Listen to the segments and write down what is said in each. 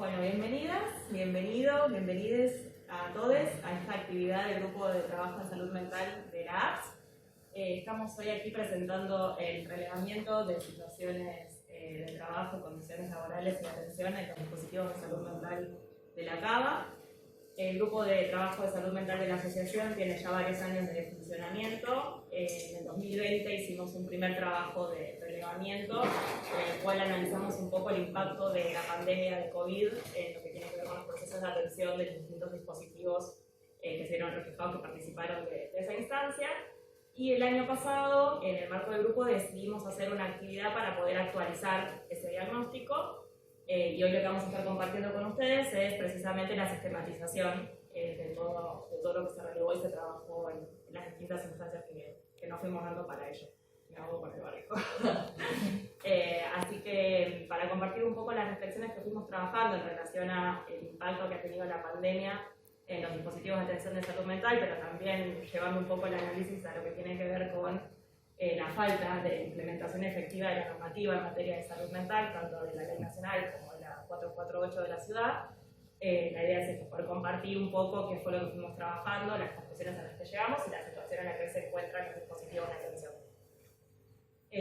Bueno, bienvenidas, bienvenidos, bienvenides a todos a esta actividad del Grupo de Trabajo en Salud Mental de la APS. Estamos hoy aquí presentando el relevamiento de situaciones de trabajo, condiciones laborales y atención en los dispositivos de salud mental de la CABA. El Grupo de Trabajo de Salud Mental de la Asociación tiene ya varios años de funcionamiento. En el 2020 hicimos un primer trabajo de relevamiento, en el cual analizamos un poco el impacto de la pandemia de COVID en lo que tiene que ver con los procesos de atención de los distintos dispositivos que se vieron reflejados, que participaron de esa instancia. Y el año pasado, en el marco del grupo, decidimos hacer una actividad para poder actualizar ese diagnóstico. Y hoy lo que vamos a estar compartiendo con ustedes es precisamente la sistematización de todo lo que se relevó y se trabajó en las distintas instancias que nos fuimos dando para ello. Me hago con el barrijo. Así que para compartir un poco las reflexiones que fuimos trabajando en relación al impacto que ha tenido la pandemia en los dispositivos de atención de salud mental, pero también llevando un poco el análisis a lo que tiene que ver con la falta de implementación efectiva de la normativa en materia de salud mental, tanto de la ley nacional como de la 448 de la ciudad. La idea es poder compartir un poco qué fue lo que fuimos trabajando, las conclusiones a las que llegamos y la situación en la que se encuentran los dispositivos de atención.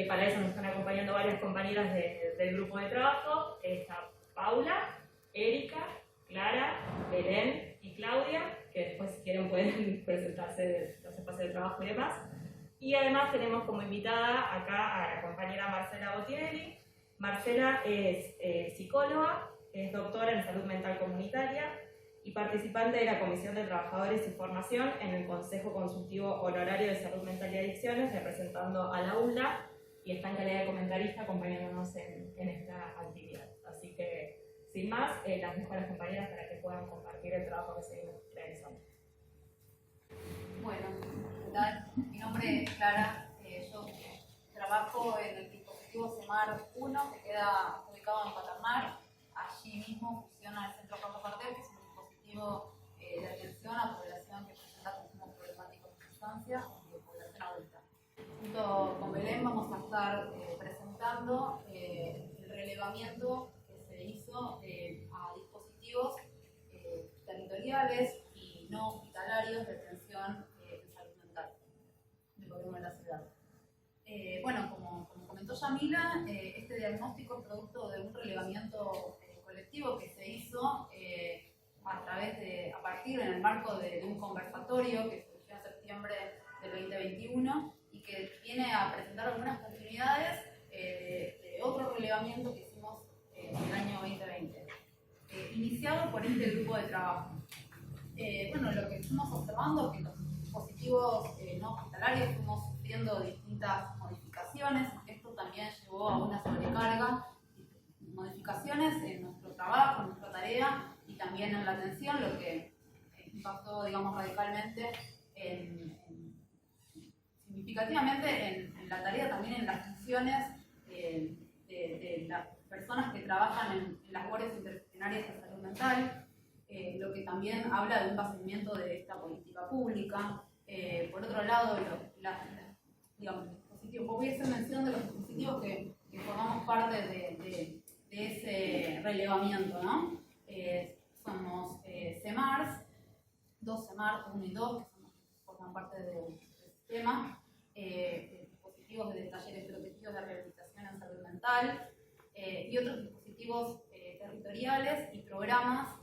Para eso nos están acompañando varias compañeras del grupo de trabajo. Está Paula, Erika, Clara, Belén y Claudia, que después si quieren pueden presentarse de los espacios de trabajo y demás. Y además tenemos como invitada acá a la compañera Marcela Botinelli. Marcela es psicóloga, es doctora en salud mental comunitaria y participante de la Comisión de Trabajadores y Formación en el Consejo Consultivo Honorario de Salud Mental y Adicciones, representando a la ULA, y está en calidad de comentarista acompañándonos en esta actividad. Así que, sin más, las dejo a las compañeras para que puedan compartir el trabajo que seguimos realizando. Bueno, ¿qué tal? Mi nombre es Clara, yo trabajo en el dispositivo CEMAR 1, que queda ubicado en Paternal. Allí mismo funciona el Centro Campo Cartel, que es un dispositivo de atención a población que presenta consumos problemáticos de sustancias y de población adulta. Junto con Belén vamos a estar presentando el relevamiento que se hizo a dispositivos territoriales y no hospitalarios de atención en salud mental del gobierno de la ciudad. Bueno, como comentó Yamila, este diagnóstico es producto de un relevamiento colectivo que se hizo a partir en el marco de un conversatorio que surgió en septiembre del 2021 y que viene a presentar algunas continuidades de otro relevamiento que hicimos en el año 2020, iniciado por este grupo de trabajo. Bueno, lo que estamos observando es que los dispositivos no hospitalarios fuimos sufriendo distintas modificaciones. Esto también llevó a una sobrecarga, modificaciones en nuestro trabajo, en nuestra tarea y también en la atención, lo que impactó, digamos, radicalmente, significativamente en la tarea, también en las funciones de las personas que trabajan en las guardias interdisciplinarias de salud mental. Lo que también habla de un vaciamiento de esta política pública. Por otro lado, digamos, voy a hacer mención de los dispositivos que formamos parte de ese relevamiento, ¿no? Somos CEMARS, dos CEMARS, 1 y 2, que forman parte del sistema, dispositivos de talleres protegidos de rehabilitación en salud mental, y otros dispositivos territoriales y programas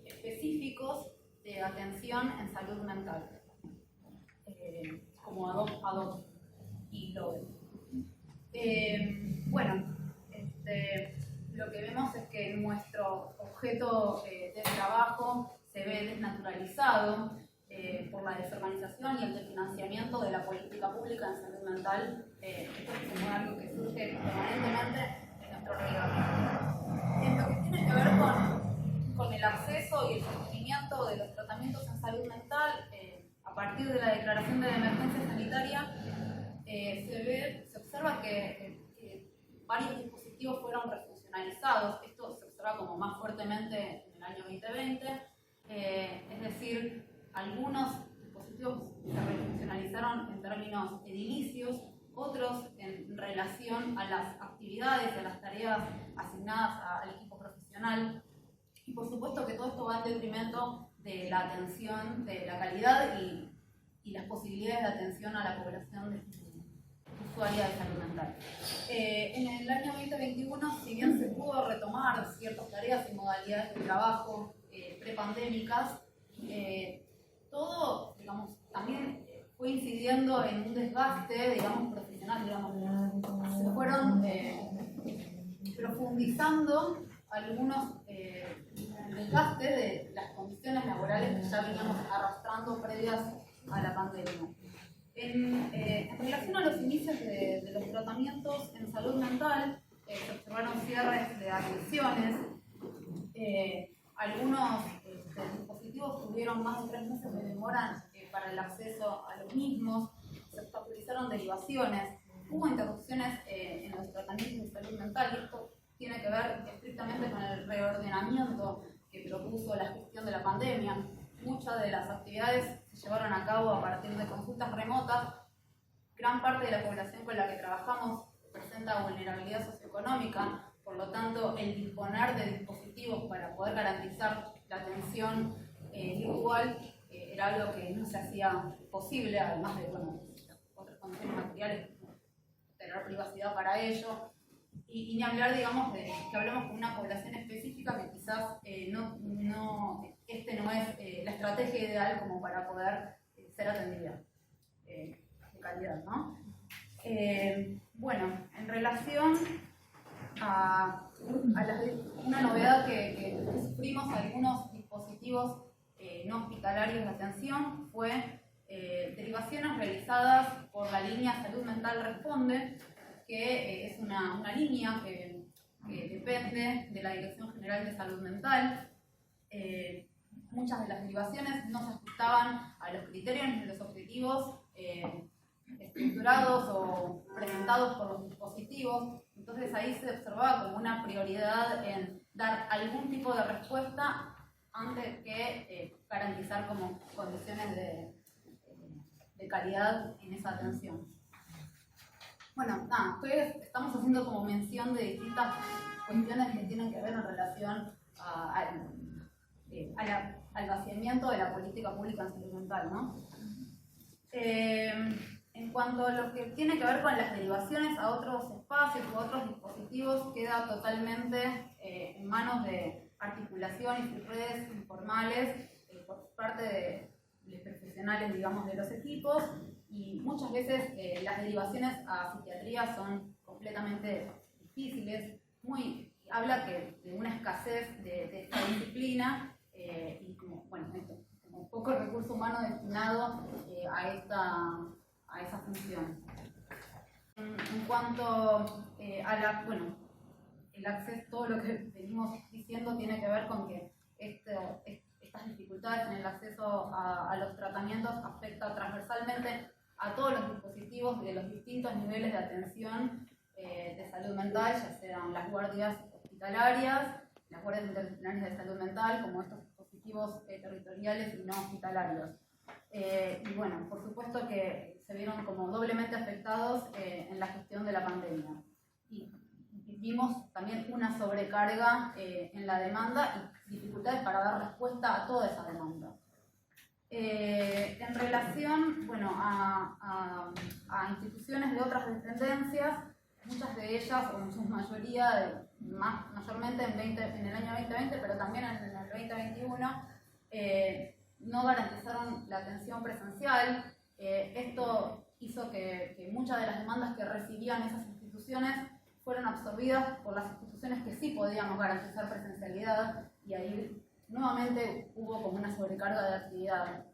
específicos de atención en salud mental, como ADOP y GLOBE. Bueno, lo que vemos es que nuestro objeto de trabajo se ve desnaturalizado por la desorganización y el desfinanciamiento de la política pública en salud mental. Esto es como algo que surge permanentemente en nuestro reglamento. En lo que tiene que ver con el acceso y el sostenimiento de los tratamientos en salud mental, a partir de la declaración de emergencia sanitaria, se observa que varios dispositivos fueron refuncionalizados. Esto se observa como más fuertemente en el año 2020, es decir, algunos dispositivos se refuncionalizaron en términos edilicios, otros en relación a las actividades, a las tareas asignadas al equipo profesional. Y por supuesto que todo esto va en detrimento de la atención, de la calidad y las posibilidades de atención a la población usuaria de salud mental. En el año 2021, si bien se pudo retomar ciertas tareas y modalidades de trabajo prepandémicas, todo, digamos, también fue incidiendo en un desgaste, digamos, profesional, digamos. Se fueron profundizando algunos desgastes de las condiciones laborales que ya veníamos arrastrando previas a la pandemia. En relación a los inicios de los tratamientos en salud mental, se observaron cierres de admisiones. Algunos dispositivos tuvieron más de 3 meses de demora para el acceso a los mismos. Se obstaculizaron derivaciones. Hubo interrupciones en los tratamientos de salud mental, y esto tiene que ver estrictamente con el reordenamiento que propuso la gestión de la pandemia. Muchas de las actividades se llevaron a cabo a partir de consultas remotas. Gran parte de la población con la que trabajamos presenta vulnerabilidad socioeconómica, por lo tanto, el disponer de dispositivos para poder garantizar la atención virtual era algo que no se hacía posible, además de otras condiciones materiales, tener privacidad para ello. Y ni hablar, digamos, de que hablamos con una población específica que quizás no es la estrategia ideal como para poder ser atendida de calidad, ¿no? Bueno, en relación a una novedad que sufrimos, algunos dispositivos no hospitalarios de atención, fue derivaciones realizadas por la línea Salud Mental Responde, que es una línea que depende de la Dirección General de Salud Mental. Muchas de las derivaciones no se ajustaban a los criterios ni los objetivos estructurados o presentados por los dispositivos. Entonces ahí se observaba como una prioridad en dar algún tipo de respuesta antes que garantizar como condiciones de calidad en esa atención. Bueno, estamos haciendo como mención de distintas cuestiones que tienen que ver en relación al vaciamiento de la política pública en salud mental, ¿no? En cuanto a lo que tiene que ver con las derivaciones a otros espacios u otros dispositivos, queda totalmente en manos de articulaciones y redes informales por parte de los profesionales, digamos, de los equipos, y muchas veces las derivaciones a psiquiatría son completamente difíciles. Habla de una escasez de esta disciplina y como poco recurso humano destinado a esa función. En cuanto el acceso, todo lo que venimos diciendo tiene que ver con que estas dificultades en el acceso a los tratamientos afecta transversalmente a todos los dispositivos de los distintos niveles de atención de salud mental, ya sean las guardias hospitalarias, las guardias interdisciplinarias de salud mental, como estos dispositivos territoriales y no hospitalarios. Y bueno, por supuesto que se vieron como doblemente afectados en la gestión de la pandemia. Y vimos también una sobrecarga en la demanda y dificultades para dar respuesta a toda esa demanda. En relación a instituciones de otras dependencias, muchas de ellas, o en su mayoría, mayormente en el año 2020, pero también en el 2021, no garantizaron la atención presencial. Esto hizo que muchas de las demandas que recibían esas instituciones fueron absorbidas por las instituciones que sí podíamos garantizar presencialidad, y ahí nuevamente hubo como una sobrecarga de actividad.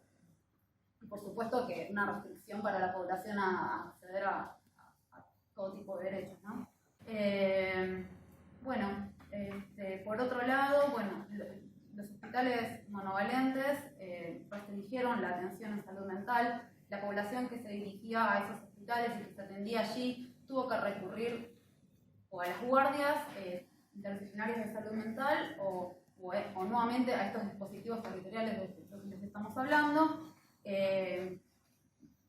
Y por supuesto que una restricción para la población a acceder a todo tipo de derechos, ¿no? Por otro lado, los hospitales monovalentes restringieron la atención en salud mental. La población que se dirigía a esos hospitales y que se atendía allí tuvo que recurrir o a las guardias interdisciplinarias de salud mental o nuevamente a estos dispositivos territoriales de los que les estamos hablando,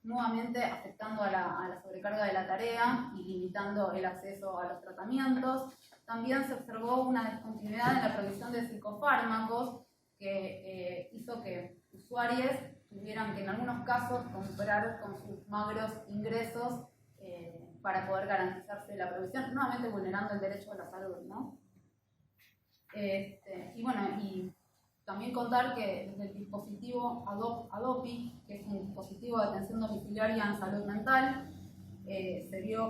nuevamente afectando a la sobrecarga de la tarea y limitando el acceso a los tratamientos. también se observó una discontinuidad en la provisión de psicofármacos que hizo que usuarios tuvieran que en algunos casos comprar con sus magros ingresos para poder garantizarse la provisión, nuevamente vulnerando el derecho a la salud, ¿no? Y bueno, y también contar que desde el dispositivo ADOPI, que es un dispositivo de atención domiciliaria en salud mental, se vieron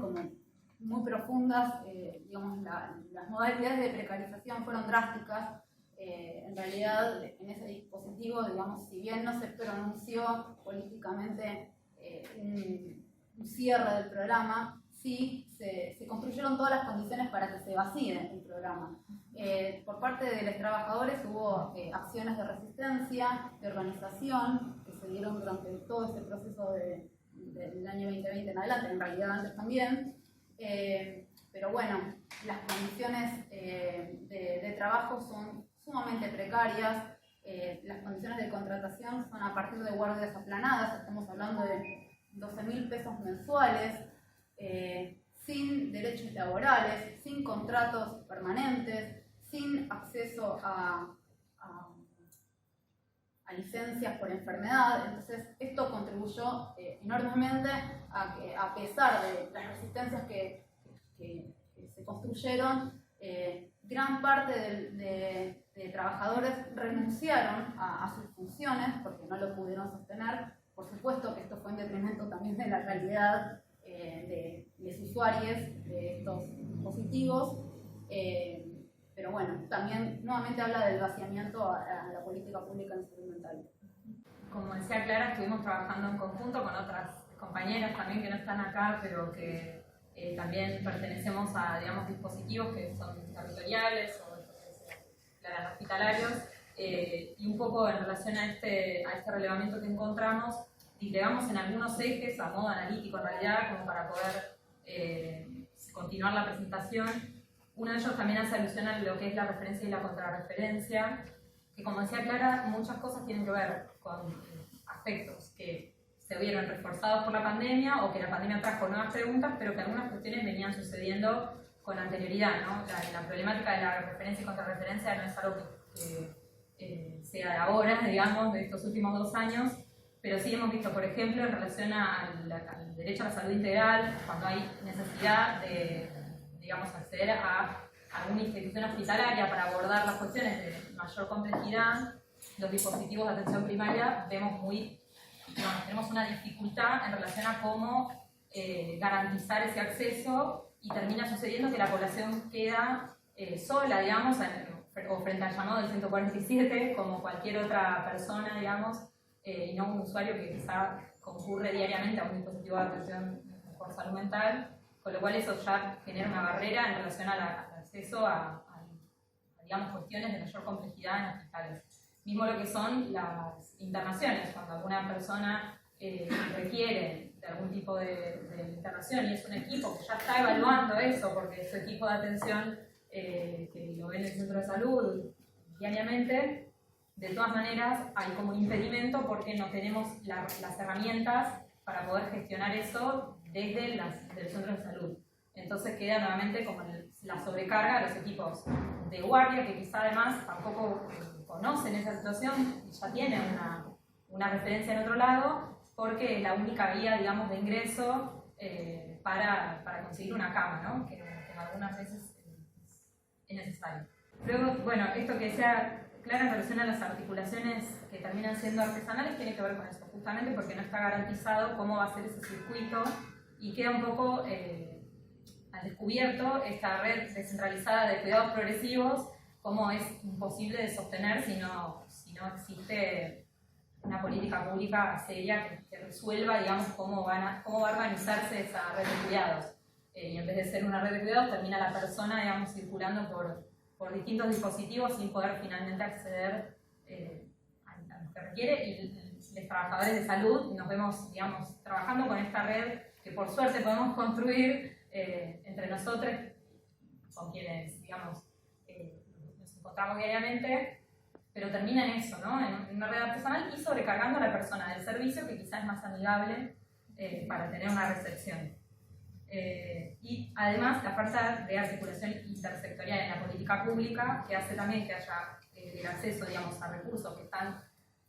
como muy profundas, digamos, las modalidades de precarización fueron drásticas. En realidad, en ese dispositivo, digamos, si bien no se pronunció políticamente un cierre del programa, sí se construyeron todas las condiciones para que se vacíe el programa. Por parte de los trabajadores hubo acciones de resistencia, de organización, que se dieron durante todo este proceso del año 2020 en adelante, en realidad antes también. Pero bueno, las condiciones de trabajo son sumamente precarias. Las condiciones de contratación son a partir de guardias aplanadas, estamos hablando de 12.000 pesos mensuales, sin derechos laborales, sin contratos permanentes, sin acceso a licencias por enfermedad. Entonces esto contribuyó enormemente a que, a pesar de las resistencias que se construyeron, gran parte de trabajadores renunciaron a sus funciones porque no lo pudieron sostener. Por supuesto que esto fue en detrimento también de la calidad de los usuarios de estos dispositivos, pero bueno, también nuevamente habla del vaciamiento a la política pública en salud mental. Como decía Clara, estuvimos trabajando en conjunto con otras compañeras también que no están acá, pero que también pertenecemos a, digamos, dispositivos que son territoriales o Clara, hospitalarios, y un poco en relación a este relevamiento que encontramos, disgregamos en algunos ejes a modo analítico en realidad, como para poder continuar la presentación. Uno de ellos también hace alusión a lo que es la referencia y la contrarreferencia, que como decía Clara, muchas cosas tienen que ver con aspectos que se vieron reforzados por la pandemia o que la pandemia trajo nuevas preguntas, pero que algunas cuestiones venían sucediendo con anterioridad, ¿no? La problemática de la referencia y contrarreferencia no es algo que sea de ahora, digamos, de estos últimos 2 años, pero sí hemos visto, por ejemplo, en relación al derecho a la salud integral, cuando hay necesidad de, digamos, acceder a alguna institución hospitalaria para abordar las cuestiones de mayor complejidad, los dispositivos de atención primaria tenemos una dificultad en relación a cómo garantizar ese acceso, y termina sucediendo que la población queda sola, digamos, o frente al llamado del 147, como cualquier otra persona, digamos, y no un usuario que quizá concurre diariamente a un dispositivo de atención por salud mental, con lo cual eso ya genera una barrera en relación al acceso a digamos, cuestiones de mayor complejidad en hospitales. Mismo lo que son las internaciones, cuando alguna persona requiere de algún tipo de internación y es un equipo que ya está evaluando eso, porque su equipo de atención que lo ve en el centro de salud diariamente, de todas maneras hay como un impedimento porque no tenemos las herramientas para poder gestionar eso desde del centro de salud. Entonces queda nuevamente como la sobrecarga de los equipos de guardia, que quizá además tampoco conocen esa situación y ya tienen una referencia en otro lado, porque es la única vía, digamos, de ingreso para conseguir una cama, ¿no? que algunas veces es necesario. Luego, bueno, esto que decía Clara en relación a las articulaciones que terminan siendo artesanales tiene que ver con eso, justamente porque no está garantizado cómo va a ser ese circuito y queda un poco al descubierto esta red descentralizada de cuidados progresivos, cómo es imposible de sostener si no existe una política pública seria que resuelva, digamos, cómo va a organizarse esa red de cuidados. Y en vez de ser una red de cuidados, termina la persona, digamos, circulando por distintos dispositivos sin poder finalmente acceder a lo que requiere, y los trabajadores de salud nos vemos, digamos, trabajando con esta red que por suerte podemos construir entre nosotros, con quienes, digamos, nos encontramos diariamente, pero termina en eso, ¿no? En una red artesanal y sobrecargando a la persona del servicio, que quizás es más amigable para tener una recepción. Y Además, la falta de articulación intersectorial en la política pública, que hace también que haya el acceso, digamos, a recursos que están,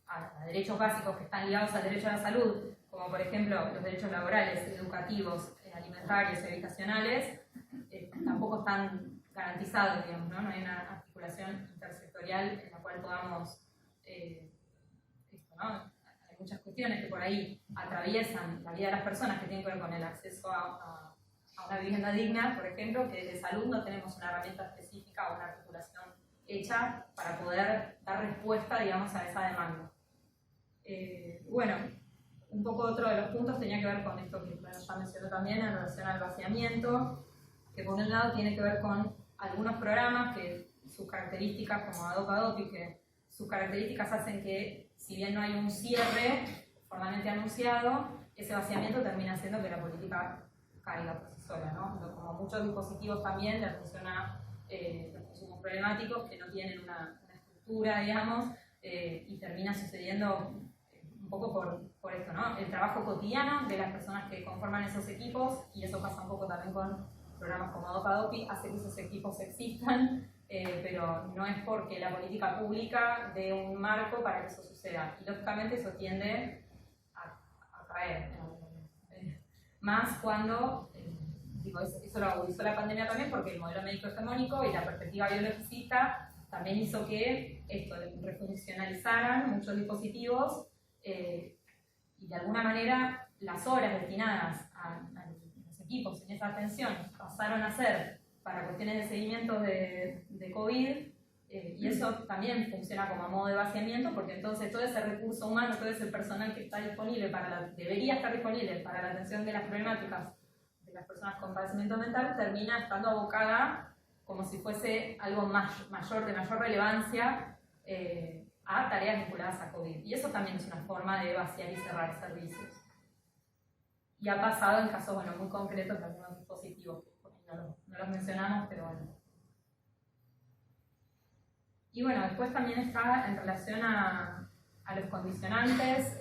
a derechos básicos que están ligados al derecho a la salud, como por ejemplo los derechos laborales, educativos, alimentarios y habitacionales, tampoco están garantizados, digamos, ¿no? No hay una articulación intersectorial en la cual podamos, ¿no? Hay muchas cuestiones que por ahí atraviesan la vida de las personas que tienen que ver con el acceso a una vivienda digna, por ejemplo, que desde salud no tenemos una herramienta específica o una articulación hecha para poder dar respuesta, digamos, a esa demanda. Bueno, un poco otro de los puntos tenía que ver con esto que ya mencionó también en relación al vaciamiento, que por un lado tiene que ver con algunos programas que sus características, como ADOPI, que sus características hacen que, si bien no hay un cierre formalmente anunciado, ese vaciamiento termina haciendo que la política caiga por sí sola, ¿no? Como muchos dispositivos también de atención a los consumos problemáticos que no tienen una estructura, digamos, y termina sucediendo un poco por esto, ¿no? El trabajo cotidiano de las personas que conforman esos equipos, y eso pasa un poco también con programas como ADOPI, hace que esos equipos existan, pero no es porque la política pública dé un marco para que eso suceda. Y lógicamente eso tiende a caer. Más cuando, digo, eso lo agudizó la pandemia también, porque el modelo médico hegemónico y la perspectiva biologicista también hizo que esto refuncionalizaran muchos dispositivos y de alguna manera las horas destinadas a los equipos en esa atención pasaron a ser para cuestiones de seguimiento de COVID, y eso también funciona como a modo de vaciamiento, porque entonces todo ese recurso humano, todo ese personal que está disponible debería estar disponible para la atención de las problemáticas de las personas con padecimiento mental, termina estando abocada como si fuese algo de mayor relevancia a tareas vinculadas a COVID. Y eso también es una forma de vaciar y cerrar servicios. Y ha pasado en casos, bueno, muy concretos de algunos dispositivos, no los mencionamos, pero bueno. Y bueno, después también está en relación a los condicionantes,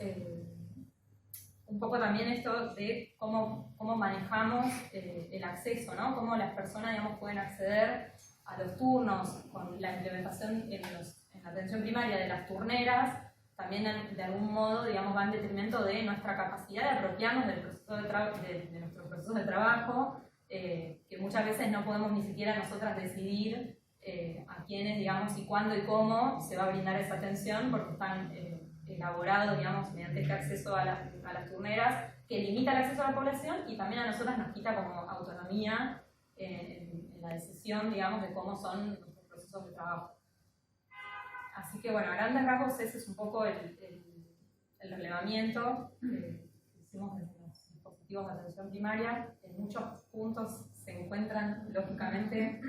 un poco también esto de cómo manejamos el acceso, ¿no? Cómo las personas, digamos, pueden acceder a los turnos con la implementación en la atención primaria de las turneras, también de algún modo, digamos, va en detrimento de nuestra capacidad de apropiarnos del proceso de nuestro proceso de trabajo, que muchas veces no podemos ni siquiera nosotras decidir a quiénes, digamos, y cuándo y cómo se va a brindar esa atención, porque están elaborados, digamos, mediante este acceso a las turneras, que limita el acceso a la población y también a nosotras nos quita como autonomía en la decisión, digamos, de cómo son nuestros procesos de trabajo. Así que, bueno, a grandes rasgos ese es un poco el relevamiento que hicimos desde los dispositivos de atención primaria. En muchos puntos se encuentran, lógicamente,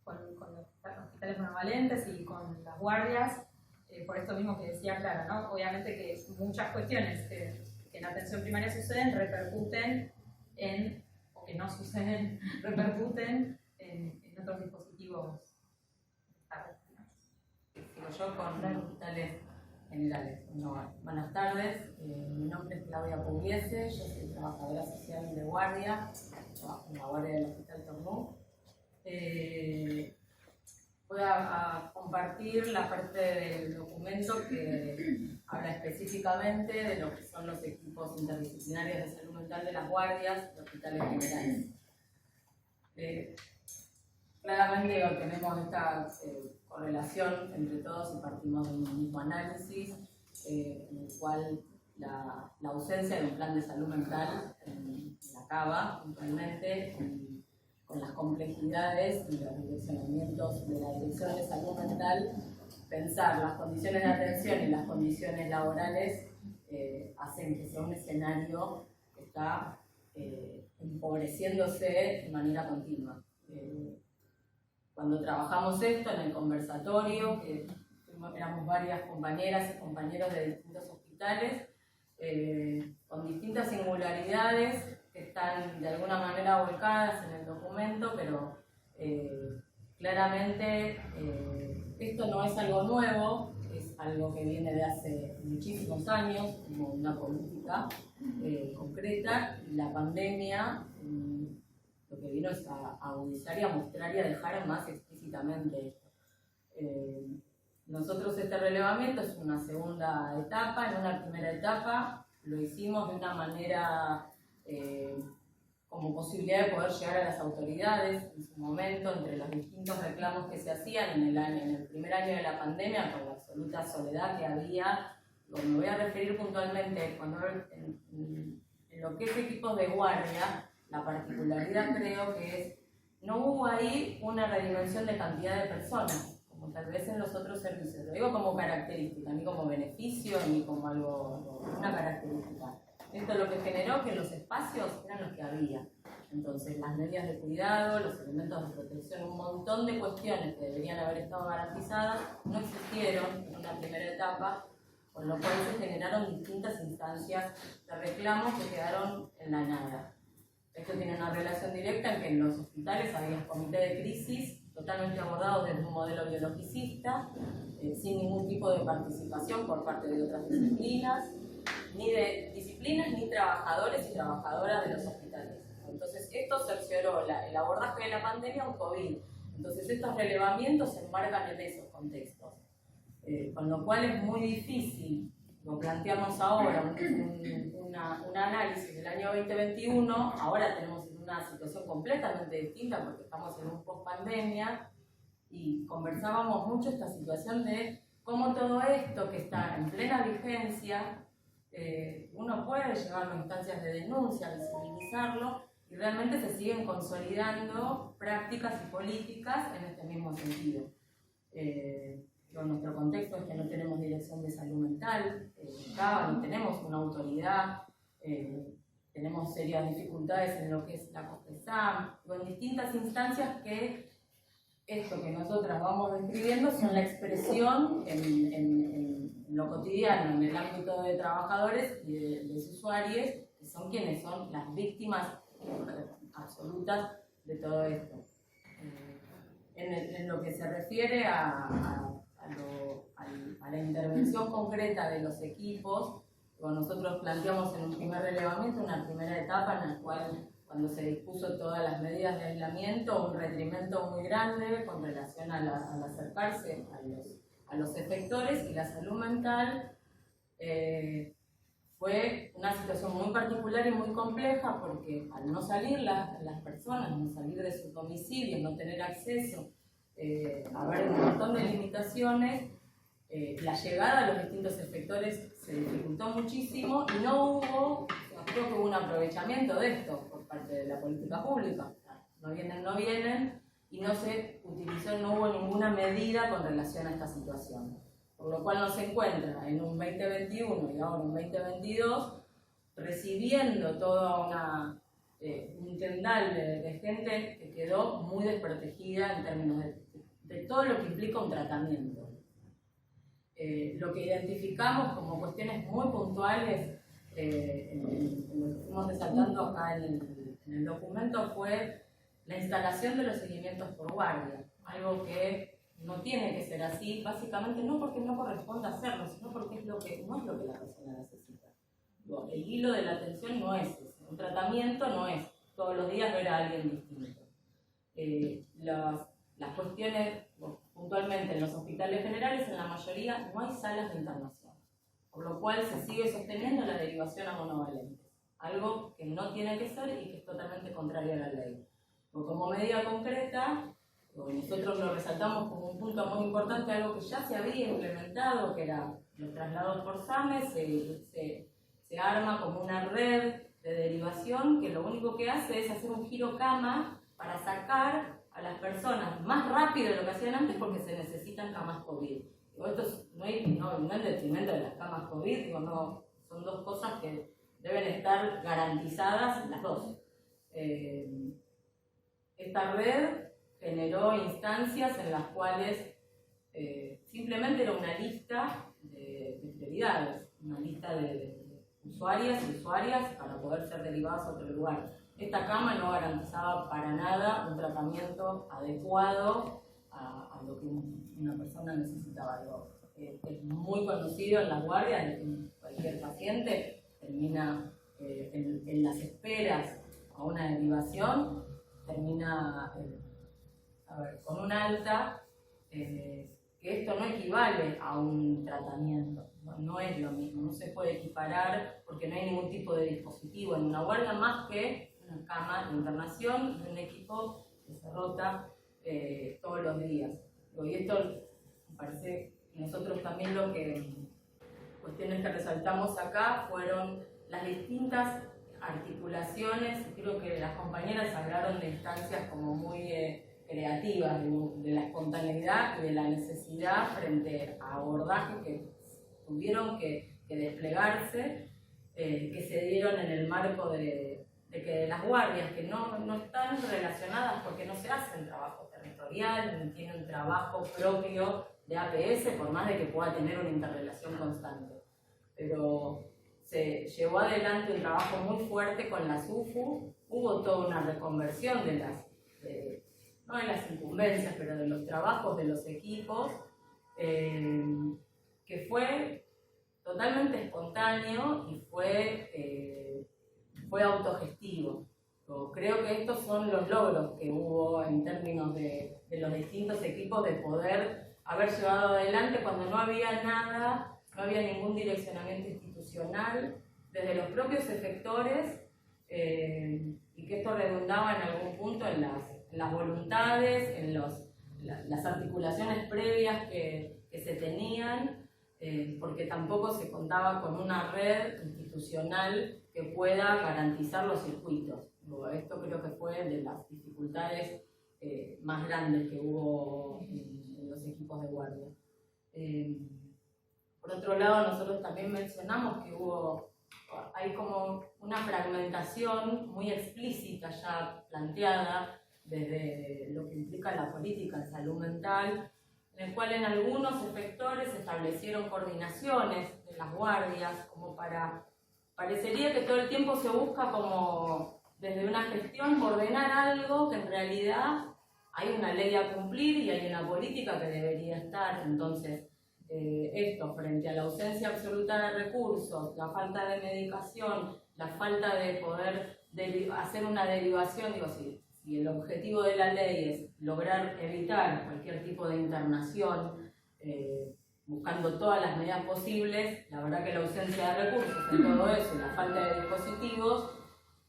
con los hospitales monovalentes y con las guardias, por esto mismo que decía Clara, ¿no? Obviamente que muchas cuestiones que en atención primaria suceden repercuten o que no suceden, repercuten en otros dispositivos. Sigo yo con hospitales generales. Bueno, buenas tardes, mi nombre es Claudia Pugliese, yo soy trabajadora social de guardia, trabajo en la guardia del Hospital Tornú. Voy a compartir la parte del documento que habla específicamente de lo que son los equipos interdisciplinarios de salud mental de las guardias de hospitales generales. Claramente obtenemos esta correlación entre todos y partimos de un mismo análisis en el cual la ausencia de un plan de salud mental en la CABA, puntualmente, con las complejidades y los direccionamientos de la Dirección de Salud Mental, pensar las condiciones de atención y las condiciones laborales hacen que sea un escenario que está empobreciéndose de manera continua. Cuando trabajamos esto en el conversatorio, que éramos varias compañeras y compañeros de distintos hospitales, con distintas singularidades que están de alguna manera volcadas en el documento, pero claramente esto no es algo nuevo, es algo que viene de hace muchísimos años, como una política concreta, y la pandemia vino es a agudizar y a mostrar y a dejar más explícitamente esto. Nosotros este relevamiento es una segunda etapa. En una primera etapa lo hicimos de una manera como posibilidad de poder llegar a las autoridades en su momento, entre los distintos reclamos que se hacían en el primer año de la pandemia, con la absoluta soledad que había. Me voy a referir puntualmente en lo que es equipos de guardia. La particularidad creo que es, no hubo ahí una redimensión de cantidad de personas, como tal vez en los otros servicios. Lo digo como característica, ni como beneficio, ni como una característica. Esto lo que generó que los espacios eran los que había. Entonces, las medidas de cuidado, los elementos de protección, un montón de cuestiones que deberían haber estado garantizadas, no existieron en una primera etapa, con lo cual se generaron distintas instancias de reclamos que quedaron en la nada. Esto tiene una relación directa en que en los hospitales había comités de crisis totalmente abordados desde un modelo biologicista, sin ningún tipo de participación por parte de otras disciplinas, ni trabajadores y trabajadoras de los hospitales. Entonces, esto cercioró el abordaje de la pandemia un COVID. Entonces, estos relevamientos se enmarcan en esos contextos. Con lo cual es muy difícil, lo planteamos ahora, un análisis del año 2021, ahora tenemos una situación completamente distinta porque estamos en un post-pandemia y conversábamos mucho esta situación de cómo todo esto que está en plena vigencia, uno puede llevarlo a instancias de denuncia, visibilizarlo, y realmente se siguen consolidando prácticas y políticas en este mismo sentido. Nuestro contexto es que no tenemos dirección de salud mental, no tenemos una autoridad, tenemos serias dificultades en lo que es la COSPESAM, en distintas instancias que esto que nosotras vamos describiendo son la expresión en lo cotidiano, en el ámbito de trabajadores y de usuarios, que son quienes son las víctimas absolutas de todo esto. En lo que se refiere a la intervención concreta de los equipos, nosotros planteamos en un primer relevamiento una primera etapa en la cual, cuando se dispuso todas las medidas de aislamiento, un retrimento muy grande con relación al acercarse a los efectores, y la salud mental fue una situación muy particular y muy compleja porque al no salir las personas, no salir de sus domicilios, no tener acceso, haber un montón de limitaciones, la llegada a los distintos efectores se dificultó muchísimo y no hubo, creo que hubo un aprovechamiento de esto por parte de la política pública. No vienen, y no se utilizó, no hubo ninguna medida con relación a esta situación. Por lo cual nos encuentra en un 2021 y ahora un 2022 recibiendo toda un tendal de gente que quedó muy desprotegida en términos de todo lo que implica un tratamiento. Lo que identificamos como cuestiones muy puntuales, lo que fuimos resaltando acá en el documento, fue la instalación de los seguimientos por guardia, algo que no tiene que ser así, básicamente no porque no corresponda hacerlo, sino porque no es lo que la persona necesita. El hilo de la atención no es ese, un tratamiento no es todos los días ver a alguien distinto. Las cuestiones, puntualmente en los hospitales generales, en la mayoría no hay salas de internación, por lo cual se sigue sosteniendo la derivación a monovalentes, algo que no tiene que ser y que es totalmente contrario a la ley. Como medida concreta, nosotros lo resaltamos como un punto muy importante, algo que ya se había implementado, que era los traslados por SAME, se arma como una red de derivación que lo único que hace es hacer un giro cama para sacar a las personas más rápido de lo que hacían antes porque se necesitan camas COVID. Esto no en detrimento de las camas COVID, son dos cosas que deben estar garantizadas las dos. Esta red generó instancias en las cuales simplemente era una lista de prioridades, una lista de usuarias y usuarias para poder ser derivadas a otro lugar. Esta cama no garantizaba para nada un tratamiento adecuado a lo que una persona necesitaba. Es muy conocido en las guardias de que cualquier paciente termina en las esperas a una derivación termina con un alta, que esto no equivale a un tratamiento, no es lo mismo, no se puede equiparar porque no hay ningún tipo de dispositivo en una guardia más que una cama de internación y un equipo que se rota todos los días. Y esto me parece, nosotros también cuestiones que resaltamos acá fueron las distintas articulaciones. Creo que las compañeras hablaron de instancias como muy creativas, de la espontaneidad y de la necesidad frente a abordajes que tuvieron que desplegarse, que se dieron en el marco de que las guardias que no están relacionadas porque no se hacen trabajo territorial, ni tienen trabajo propio de APS, por más de que pueda tener una interrelación constante. Pero se llevó adelante un trabajo muy fuerte con la SUFU, hubo toda una reconversión no de las incumbencias, pero de los trabajos de los equipos, que fue totalmente espontáneo y fue autogestivo. Creo que estos son los logros que hubo en términos de los distintos equipos de poder haber llevado adelante cuando no había nada, no había ningún direccionamiento institucional desde los propios efectores, y que esto redundaba en algún punto en las voluntades, en las articulaciones previas que se tenían, porque tampoco se contaba con una red institucional que pueda garantizar los circuitos. Esto creo que fue de las dificultades más grandes que hubo en los equipos de guardia. Por otro lado, nosotros también mencionamos que hay como una fragmentación muy explícita ya planteada desde lo que implica la política en salud mental, en el cual en algunos efectores se establecieron coordinaciones de las guardias, parecería que todo el tiempo se busca como desde una gestión ordenar algo que en realidad hay una ley a cumplir y hay una política que debería estar. Entonces, esto frente a la ausencia absoluta de recursos, la falta de medicación, la falta de poder hacer una derivación, si el objetivo de la ley es lograr evitar cualquier tipo de internación, buscando todas las medidas posibles, la verdad que la ausencia de recursos en todo eso, la falta de dispositivos,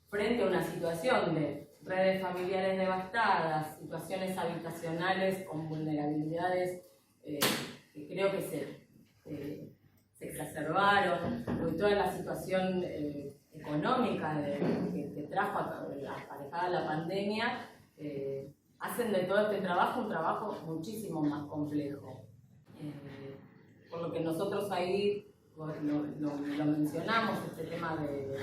frente a una situación de redes familiares devastadas, situaciones habitacionales con vulnerabilidades que creo que se exacerbaron, con toda la situación económica que trajo aparejada la pandemia, hacen de todo este trabajo un trabajo muchísimo más complejo. Por lo que nosotros ahí lo mencionamos, este tema de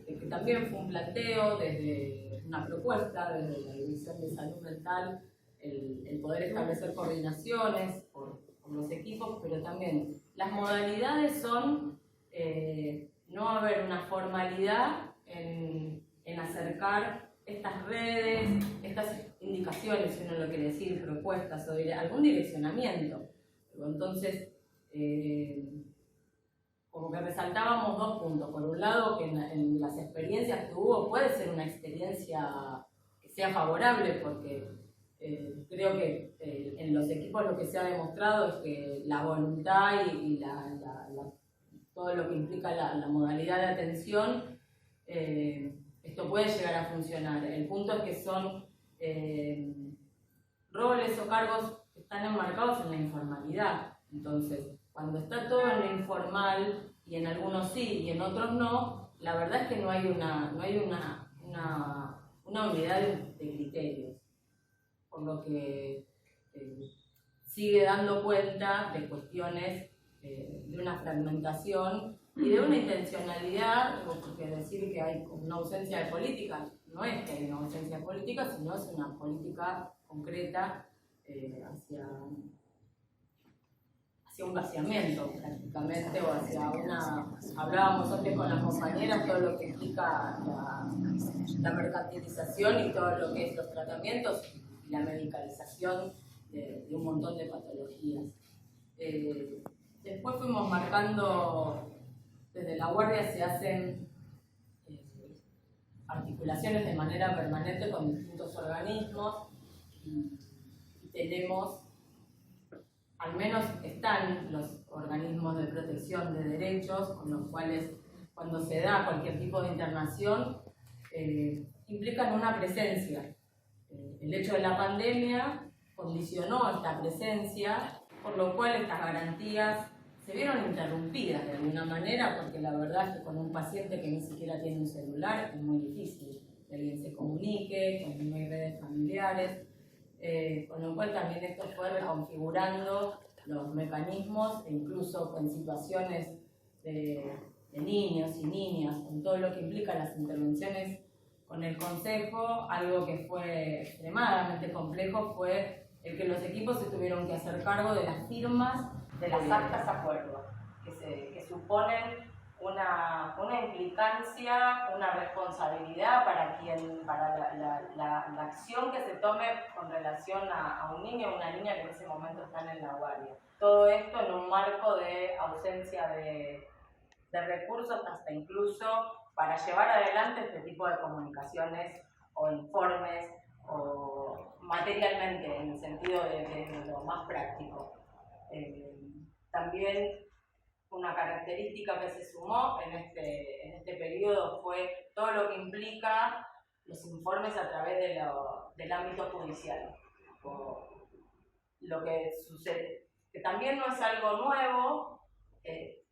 que también fue un planteo desde una propuesta, desde la División de Salud Mental, el poder establecer coordinaciones por los equipos, pero también las modalidades son no haber una formalidad en acercar estas redes, estas indicaciones, si uno lo quiere decir, propuestas o algún direccionamiento. Entonces, como que resaltábamos dos puntos. Por un lado, que en las experiencias que hubo puede ser una experiencia que sea favorable, porque creo que en los equipos lo que se ha demostrado es que la voluntad y todo lo que implica la modalidad de atención, esto puede llegar a funcionar. El punto es que son roles o cargos que están enmarcados en la informalidad. Entonces, cuando está todo en lo informal, y en algunos sí y en otros no, la verdad es que no hay una unidad de criterios. Por lo que sigue dando cuenta de cuestiones de una fragmentación y de una intencionalidad, porque decir que hay una ausencia de política, no es que hay una ausencia de política, sino es una política concreta hacia un vaciamiento prácticamente, o hacia hablábamos antes con las compañeras, todo lo que implica la mercantilización y todo lo que es los tratamientos y la medicalización de un montón de patologías. Después fuimos marcando, desde la guardia se hacen articulaciones de manera permanente con distintos organismos y tenemos, al menos están los organismos de protección de derechos, con los cuales cuando se da cualquier tipo de internación implican una presencia. El hecho de la pandemia condicionó esta presencia, por lo cual estas garantías se vieron interrumpidas de alguna manera, porque la verdad es que con un paciente que ni siquiera tiene un celular es muy difícil que alguien se comunique, que no hay redes familiares, con lo cual también esto fue reconfigurando los mecanismos, e incluso en situaciones de niños y niñas, con todo lo que implica las intervenciones con el Consejo. Algo que fue extremadamente complejo fue el que los equipos se tuvieron que hacer cargo de las firmas de las actas acuerdos, que suponen una implicancia, una responsabilidad para la acción que se tome con relación a un niño o una niña que en ese momento están en la guardia. Todo esto en un marco de ausencia de recursos, hasta incluso para llevar adelante este tipo de comunicaciones o informes, o materialmente, en el sentido de lo más práctico. También una característica que se sumó en este periodo fue todo lo que implica los informes a través del ámbito judicial. Lo que sucede, que también no es algo nuevo,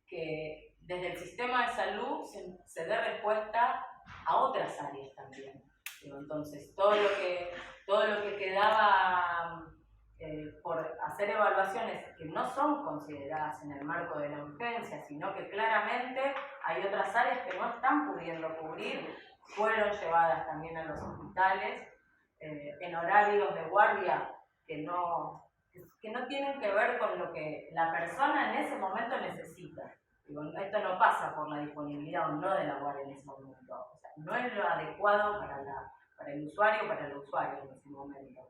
que desde el sistema de salud se dé respuesta a otras áreas también. Entonces, todo lo que quedaba por hacer evaluaciones que no son consideradas en el marco de la urgencia, sino que claramente hay otras áreas que no están pudiendo cubrir, fueron llevadas también a los hospitales en horarios de guardia que no tienen que ver con lo que la persona en ese momento necesita. Esto no pasa por la disponibilidad o no de la guardia en ese momento. O sea, no es lo adecuado para el usuario o para el usuario en ese momento.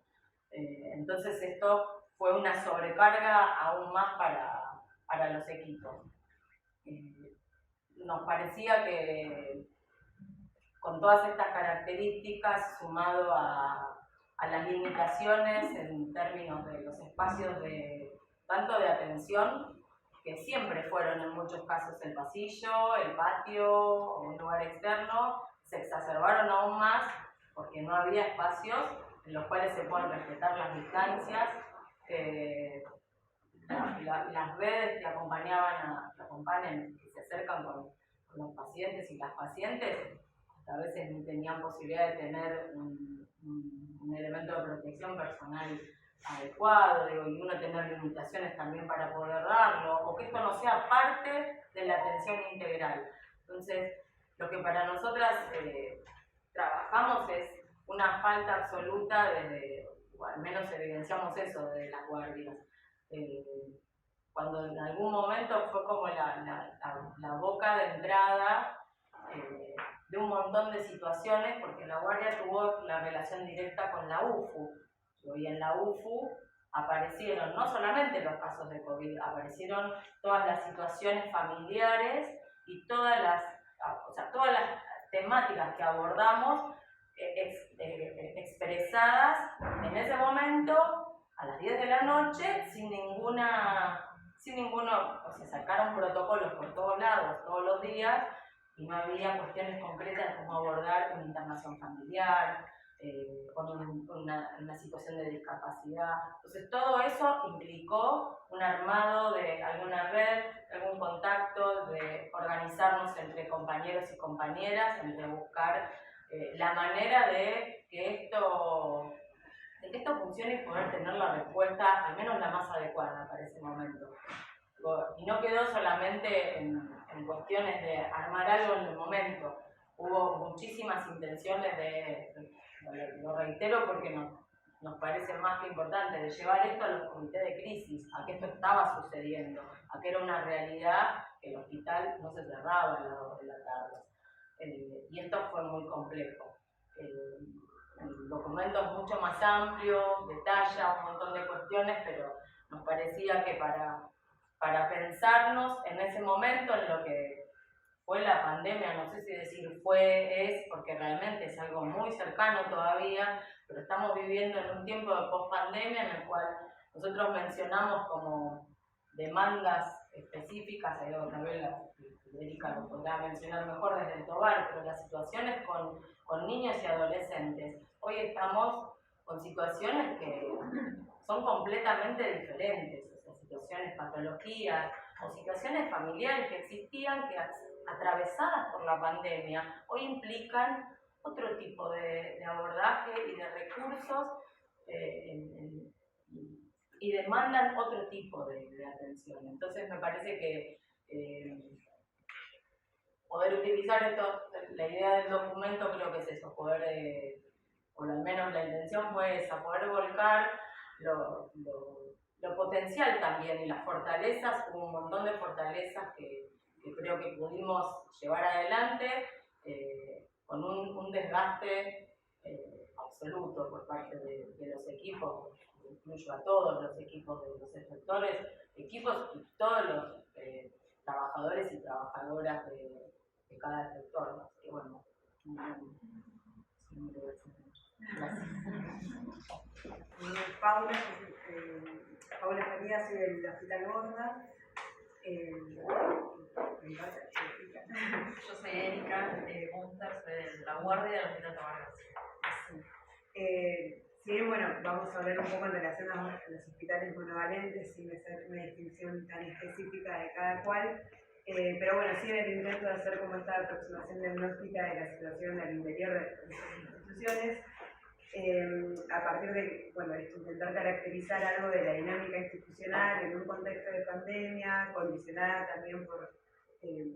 Entonces esto fue una sobrecarga aún más para los equipos. Nos parecía que con todas estas características, sumado a las limitaciones en términos de los espacios tanto de atención, que siempre fueron en muchos casos el pasillo, el patio o un lugar externo, se exacerbaron aún más porque no había espacios en los cuales se puedan respetar las distancias, las redes que acompañan, que se acercan con los pacientes y las pacientes, a veces ni tenían posibilidad de tener un elemento de protección personal adecuado, y uno tener limitaciones también para poder darlo, o que esto no sea parte de la atención integral. Entonces, lo que para nosotras trabajamos es una falta absoluta o al menos evidenciamos eso de las guardias. Cuando en algún momento fue como la boca de entrada de un montón de situaciones, porque la guardia tuvo la relación directa con la UFU, y en la UFU aparecieron no solamente los casos de COVID, aparecieron todas las situaciones familiares y todas las temáticas que abordamos expresadas en ese momento a las 10 de la noche sin ninguno, o sea, sacaron protocolos por todos lados, todos los días, y no había cuestiones concretas de cómo abordar una internación familiar, con una situación de discapacidad. Entonces todo eso implicó un armado de alguna red, algún contacto, de organizarnos entre compañeros y compañeras, entre buscar la manera de que esto funcione y poder tener la respuesta, al menos la más adecuada para ese momento. Y no quedó solamente en cuestiones de armar algo en el momento. Hubo muchísimas intenciones lo reitero porque nos parece más que importante, de llevar esto a los comités de crisis, a que esto estaba sucediendo, a que era una realidad, que el hospital no se cerraba a las 2 de la tarde. Y esto fue muy complejo. El documento es mucho más amplio, detalla un montón de cuestiones, pero nos parecía que para pensarnos en ese momento en lo que fue la pandemia, no sé si decir es, porque realmente es algo muy cercano todavía, pero estamos viviendo en un tiempo de post-pandemia en el cual nosotros mencionamos como demandas específicas, tal vez Erika lo podrá mencionar mejor desde el Tobar, pero las situaciones con niños y adolescentes. Hoy estamos con situaciones que son completamente diferentes, o sea, situaciones, patologías o situaciones familiares que existían, que atravesadas por la pandemia, hoy implican otro tipo de abordaje y de recursos y demandan otro tipo de atención. Entonces me parece que poder utilizar esto, la idea del documento creo que es eso, poder, o al menos la intención fue esa, poder volcar lo potencial también y las fortalezas, hubo un montón de fortalezas que creo que pudimos llevar adelante con un desgaste absoluto por parte de los equipos, incluyo a todos los equipos de los inspectores, equipos y todos los trabajadores y trabajadoras de cada sector. Así que bueno, gracias. Paula Farías, soy del Hospital Gorda. Yo soy Erika Munter, soy de la guardia del Hospital Tabargas. Si bien, bueno, vamos a hablar un poco en relación a los hospitales monovalentes, sin hacer una distinción tan específica de cada cual, pero bueno, sí en el intento de hacer como esta aproximación diagnóstica de la situación al interior de las instituciones, a partir de, bueno, intentar caracterizar algo de la dinámica institucional en un contexto de pandemia, condicionada también por,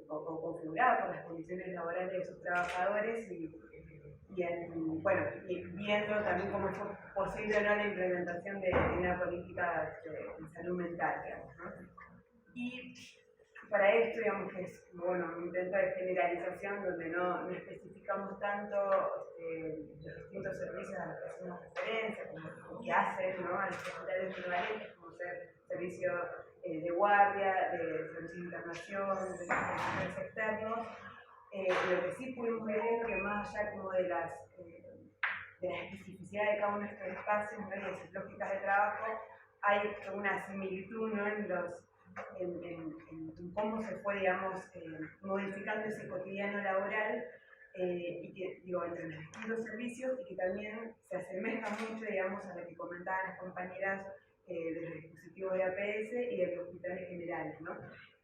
o configurada por las condiciones laborales de sus trabajadores y viendo también cómo fue posible o no la implementación de una política de salud mental, digamos, ¿no? Y para esto, digamos que es un intento de generalización donde no especificamos tanto los distintos servicios a los que hacemos referencia, como que hacen, ¿no?, a los hospitales permanentes, como ser servicio de guardia, de servicio de internación, de servicios externos. Lo que sí pudimos ver es que más allá como de la especificidad de cada uno de estos espacios, ¿no?, y de sus lógicas de trabajo, hay una similitud, ¿no?, en cómo se fue, digamos, modificando ese cotidiano laboral y que, digo, entre los distintos servicios, y que también se asemeja mucho, digamos, a lo que comentaban las compañeras de los dispositivos de APS y de los hospitales generales, ¿no?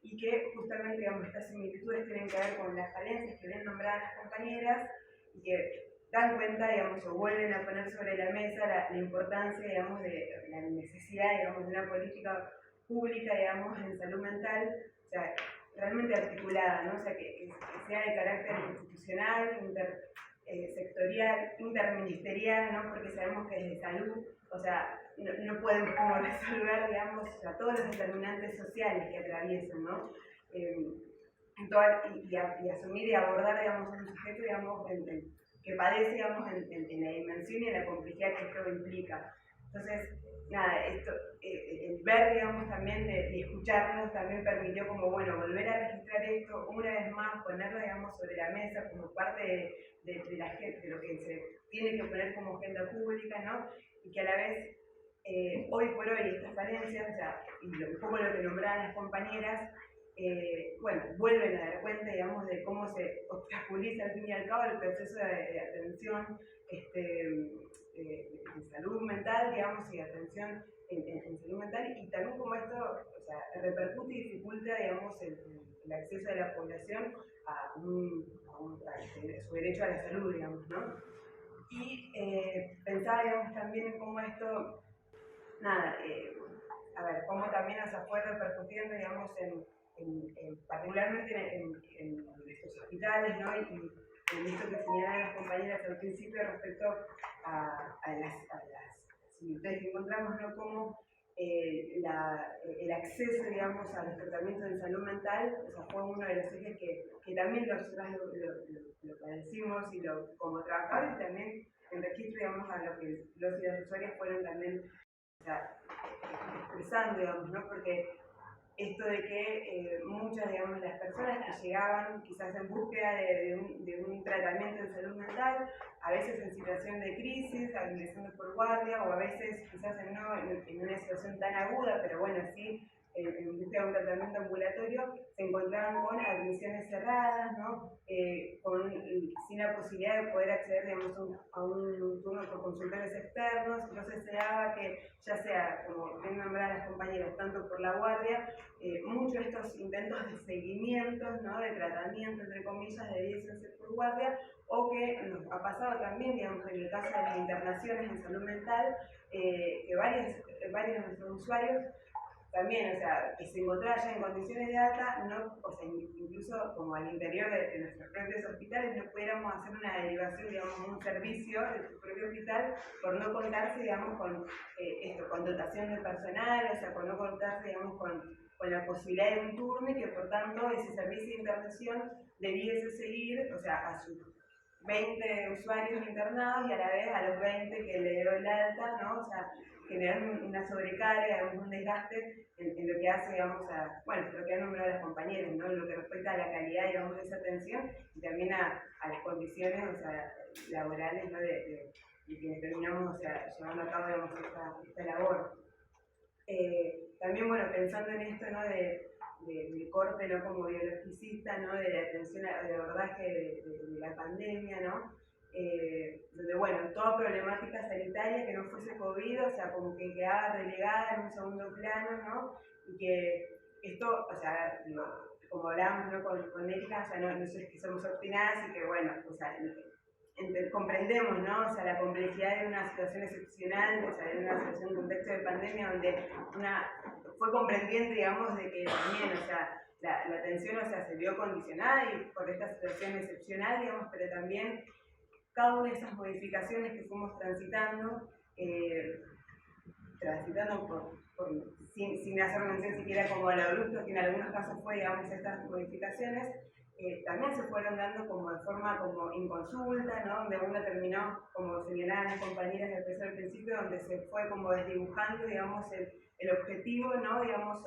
Y que justamente, digamos, estas similitudes tienen que ver con las falencias que ven nombradas las compañeras y que dan cuenta, digamos, o vuelven a poner sobre la mesa la importancia, digamos, de la necesidad, digamos, de una política pública, digamos, en salud mental, o sea, realmente articulada, ¿no? O sea, que sea de carácter institucional, sectorial, interministerial, ¿no? Porque sabemos que desde salud, o sea, no podemos como resolver, digamos, a todos los determinantes sociales que atraviesan, ¿no? Y asumir y abordar, digamos, un sujeto, digamos, que padece, digamos, en la dimensión y en la complejidad que esto implica. Entonces, nada, esto, el ver, digamos, también y escucharnos también permitió como, bueno, volver a registrar esto una vez más, ponerlo, digamos, sobre la mesa como parte de lo que se tiene que poner como agenda pública, ¿no? Y que a la vez, hoy por hoy, estas falencias, o sea, y un poco lo que nombraban las compañeras, vuelven a dar cuenta, digamos, de cómo se obstaculiza al fin y al cabo el proceso de atención de salud mental, digamos, y de atención en salud mental, y también como esto, o sea, repercute y dificulta, digamos, el acceso de la población a su derecho a la salud, digamos, ¿no? Y pensaba, digamos, también en cómo esto, cómo también se fue repercutiendo, digamos, particularmente en estos hospitales, ¿no? Y en esto que señalaban las compañeras al principio respecto a las similitudes que encontramos, ¿no? Como el acceso, digamos, a los tratamientos de salud mental, o sea, fue uno de los ejes que también nosotros lo padecimos y como trabajadores también en registro, digamos, a lo que los y las usuarias fueron también, o sea, expresando, digamos, ¿no? Porque esto de que muchas, digamos, de las personas que llegaban quizás en búsqueda de un tratamiento de salud mental, a veces en situación de crisis, ingresando por guardia, o a veces quizás en una situación tan aguda, pero bueno, sí, en búsqueda de un tratamiento ambulatorio, se encontraban con admisiones cerradas, ¿no? Sin la posibilidad de poder acceder, digamos, a un turno por consultores externos. Entonces se daba que, ya sea, como bien nombradas las compañeras, tanto por la guardia, muchos de estos intentos de seguimiento, ¿no? De tratamiento, entre comillas, debiesen ser por guardia, o que nos ha pasado también, digamos, en el caso de las internaciones en salud mental, que varios de nuestros usuarios también, o sea, que se encontraba ya en condiciones de alta, no, o sea, incluso como al interior de nuestros propios hospitales, no pudiéramos hacer una derivación, digamos, un servicio de su propio hospital por no contarse, digamos, con con dotación de personal, o sea, por no contarse, digamos, con la posibilidad de un turno y que, por tanto, ese servicio de internación debiese seguir, o sea, a sus 20 usuarios internados y a la vez a los 20 que le dio el alta, ¿no? O sea, generar una sobrecarga, un desgaste en lo que hace, digamos, lo que han nombrado las compañeras, ¿no? En lo que respecta a la calidad, digamos, de esa atención y también a las condiciones, o sea, laborales, ¿no? De quienes terminamos, o sea, llevando a cabo, digamos, esta labor. También, bueno, pensando en esto, ¿no? Del corte, ¿no? Como biologicista, ¿no? De la atención de abordaje de la pandemia, ¿no? Donde, bueno, toda problemática sanitaria que no fuese COVID, o sea, como que quedaba relegada en un segundo plano, ¿no? Y que esto, o sea, como hablábamos, ¿no? con Erika, o sea, no es que somos obstinadas y que, bueno, o sea, comprendemos, ¿no? O sea, la complejidad de una situación excepcional, o sea, de una situación, un contexto de pandemia donde fue comprendiente, digamos, de que también, o sea, la atención, o sea, se vio condicionada y por esta situación excepcional, digamos, pero también cada una de esas modificaciones que fuimos transitando sin hacer mención siquiera como a lo abrupto, que en algunos casos fue, digamos, estas modificaciones, también se fueron dando como de forma como inconsulta, ¿no? Donde uno terminó, como señalaban las compañeras al principio, donde se fue como desdibujando, digamos, el objetivo, ¿no? Digamos,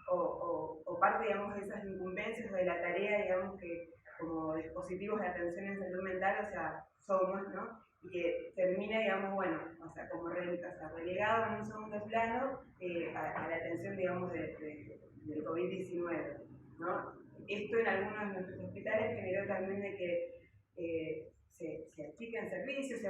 o parte, digamos, de esas incumbencias o de la tarea, digamos, que como dispositivos de atención en salud mental, o sea, somos, ¿no? Y que termina, digamos, bueno, o sea, como relegado en un segundo plano a la atención, digamos, del COVID-19, ¿no? Esto en algunos de nuestros hospitales generó también de que se achiquen servicios,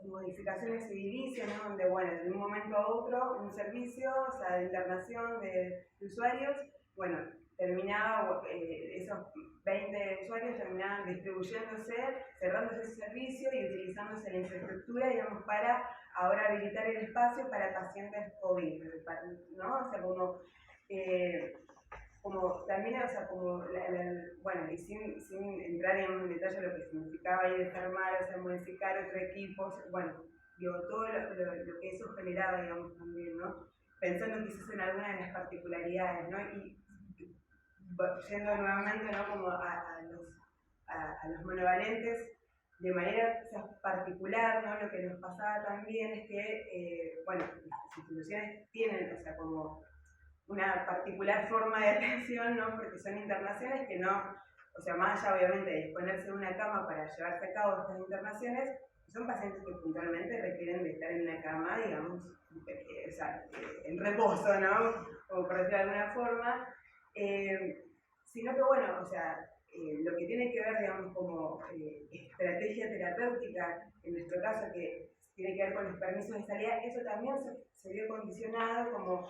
modificaciones edilicias, ¿no? Donde, bueno, de un momento a otro, un servicio, o sea, de internación de usuarios, bueno, terminaba, esos 20 usuarios terminaban distribuyéndose, cerrándose ese servicio y utilizándose la infraestructura, digamos, para ahora habilitar el espacio para pacientes COVID, ¿no? O sea, como también, o sea, como, bueno, y sin entrar en detalle lo que significaba ahí desarmar, o sea, modificar otro equipo, bueno, digo, todo lo que eso generaba, digamos, también, ¿no? Pensando quizás en alguna de las particularidades, ¿no? Y yendo nuevamente, ¿no? Como a los monovalentes, de manera, o sea, particular, ¿no? Lo que nos pasaba también es que, bueno, las instituciones tienen, o sea, como una particular forma de atención, ¿no? Porque son internaciones que no, o sea, más allá obviamente de disponerse de una cama para llevarse a cabo estas internaciones, son pacientes que puntualmente requieren de estar en una cama, digamos, o sea, en reposo, ¿no? Como por decirlo de alguna forma, sino que bueno, o sea, lo que tiene que ver, digamos, como estrategia terapéutica, en nuestro caso, que tiene que ver con los permisos de salida, eso también se vio condicionado como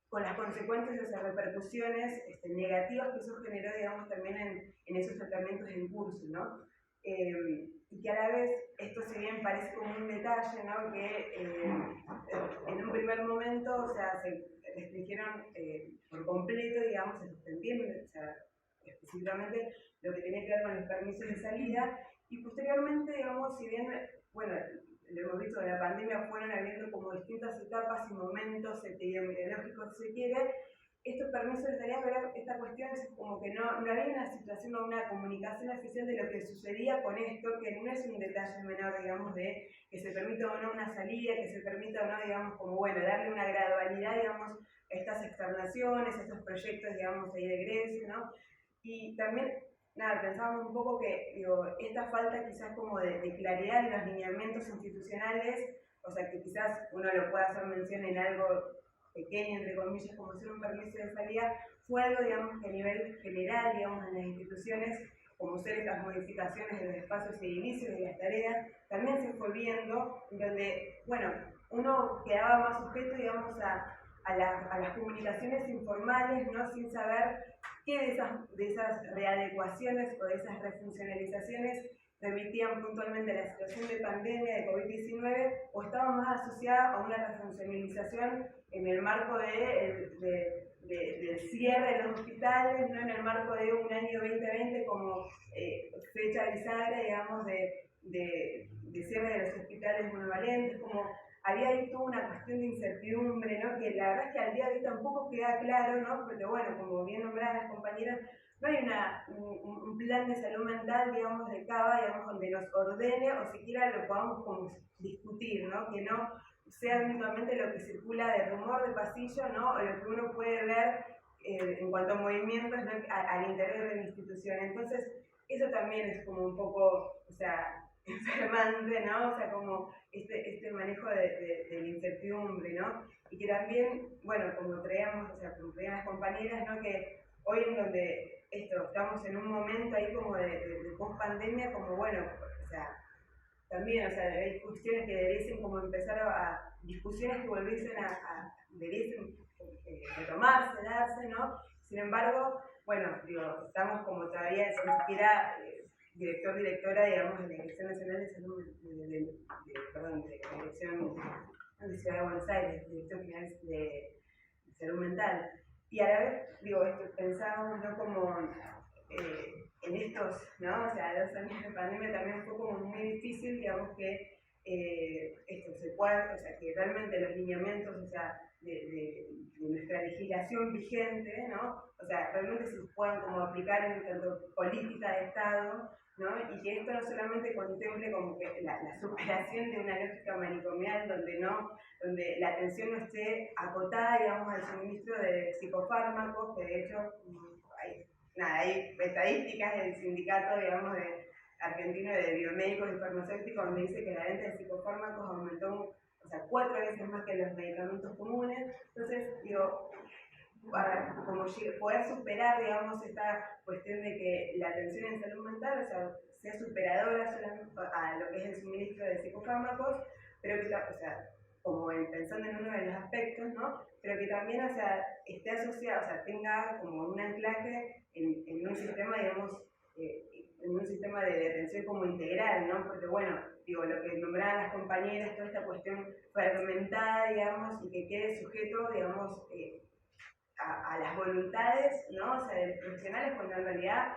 con las consecuencias, o sea, repercusiones negativas que eso generó, digamos, también en esos tratamientos en curso, ¿no? Y que a la vez, esto si bien parece como un detalle, ¿no? Que en un primer momento, o sea, se restringieron por completo, digamos, se suspendieron, o sea, específicamente lo que tenía que ver con los permisos de salida, y posteriormente, digamos, si bien, bueno, lo hemos visto en la pandemia, fueron habiendo como distintas etapas y momentos epidemiológicos, si se quiere, estos permisos de salida, pero esta cuestión es como que no había una situación o una comunicación oficial de lo que sucedía con esto, que no es un detalle menor, digamos, de que se permita o no una salida, que se permita o no, digamos, como bueno, darle una gradualidad, digamos, a estas externaciones, a estos proyectos, digamos, ahí de egreso, ¿no? Y también, nada, pensábamos un poco que, digo, esta falta quizás como de claridad en los lineamientos institucionales, o sea, que quizás uno lo pueda hacer mención en algo pequeño, entre comillas, como ser un permiso de salida, fue algo, digamos, que a nivel general, digamos, en las instituciones, como ser estas modificaciones de los espacios edilicios y las tareas, también se fue viendo, donde, bueno, uno quedaba más sujeto, digamos, a las comunicaciones informales, ¿no? Sin saber qué de esas readecuaciones o de esas refuncionalizaciones remitían puntualmente a la situación de pandemia de COVID-19 o estaban más asociadas a una refuncionalización en el marco del cierre de los hospitales, no en el marco de un año 2020 como fecha bisagra, digamos, de cierre de los hospitales monovalentes, como había ahí toda una cuestión de incertidumbre, ¿no? Que la verdad es que al día de hoy tampoco queda claro, ¿no? Porque bueno, como bien nombradas las compañeras, no hay un plan de salud mental, digamos, de CABA, digamos, donde nos ordene o siquiera lo podamos como discutir, ¿no? Que no sea únicamente lo que circula de rumor de pasillo, ¿no? O lo que uno puede ver en cuanto a movimientos, ¿no? al interior de la institución. Entonces, eso también es como un poco, o sea, enfermante, ¿no? O sea, como este manejo de la incertidumbre, ¿no? Y que también, bueno, como traíamos, o sea, como traían las compañeras, ¿no? Que hoy en donde estamos en un momento ahí como de post-pandemia, como bueno, o sea, también, o sea, hay cuestiones que debiesen como empezar discusiones que volviesen debiesen retomarse, darse, ¿no? Sin embargo, bueno, digo, estamos como todavía sin siquiera directora, digamos, de la Dirección Nacional de Salud, perdón, de la Dirección de Ciudad de Buenos Aires, Dirección General de Salud Mental. Y a la vez, digo, pensábamos, ¿no? Como en estos, ¿no? O sea, 2 años de pandemia también fue como muy difícil, digamos, que esto se pueda, o sea, que realmente los lineamientos, o sea, de nuestra legislación vigente, ¿no? O sea, realmente se puedan como aplicar en tanto política de Estado, ¿no? Y que esto no solamente contemple como que la superación de una lógica manicomial donde la atención no esté acotada, digamos, al suministro de psicofármacos, que de hecho hay estadísticas del sindicato, digamos, argentino de biomédicos y farmacéuticos donde dice que la venta de psicofármacos aumentó, o sea, 4 veces más que los medicamentos comunes. Entonces, digo, para como poder superar, digamos, esta cuestión de que la atención en salud mental, o sea superadora a lo que es el suministro de psicofármacos, pero que, o sea, como pensando en uno de los aspectos, ¿no? Pero que también, o sea, esté asociado, o sea, tenga como un anclaje en un sistema, digamos, en un sistema de atención como integral, ¿no? Porque, bueno, digo, lo que nombraban las compañeras, toda esta cuestión fragmentada, digamos, y que quede sujeto, digamos, a las voluntades, ¿no? O sea, de los profesionales, cuando en realidad,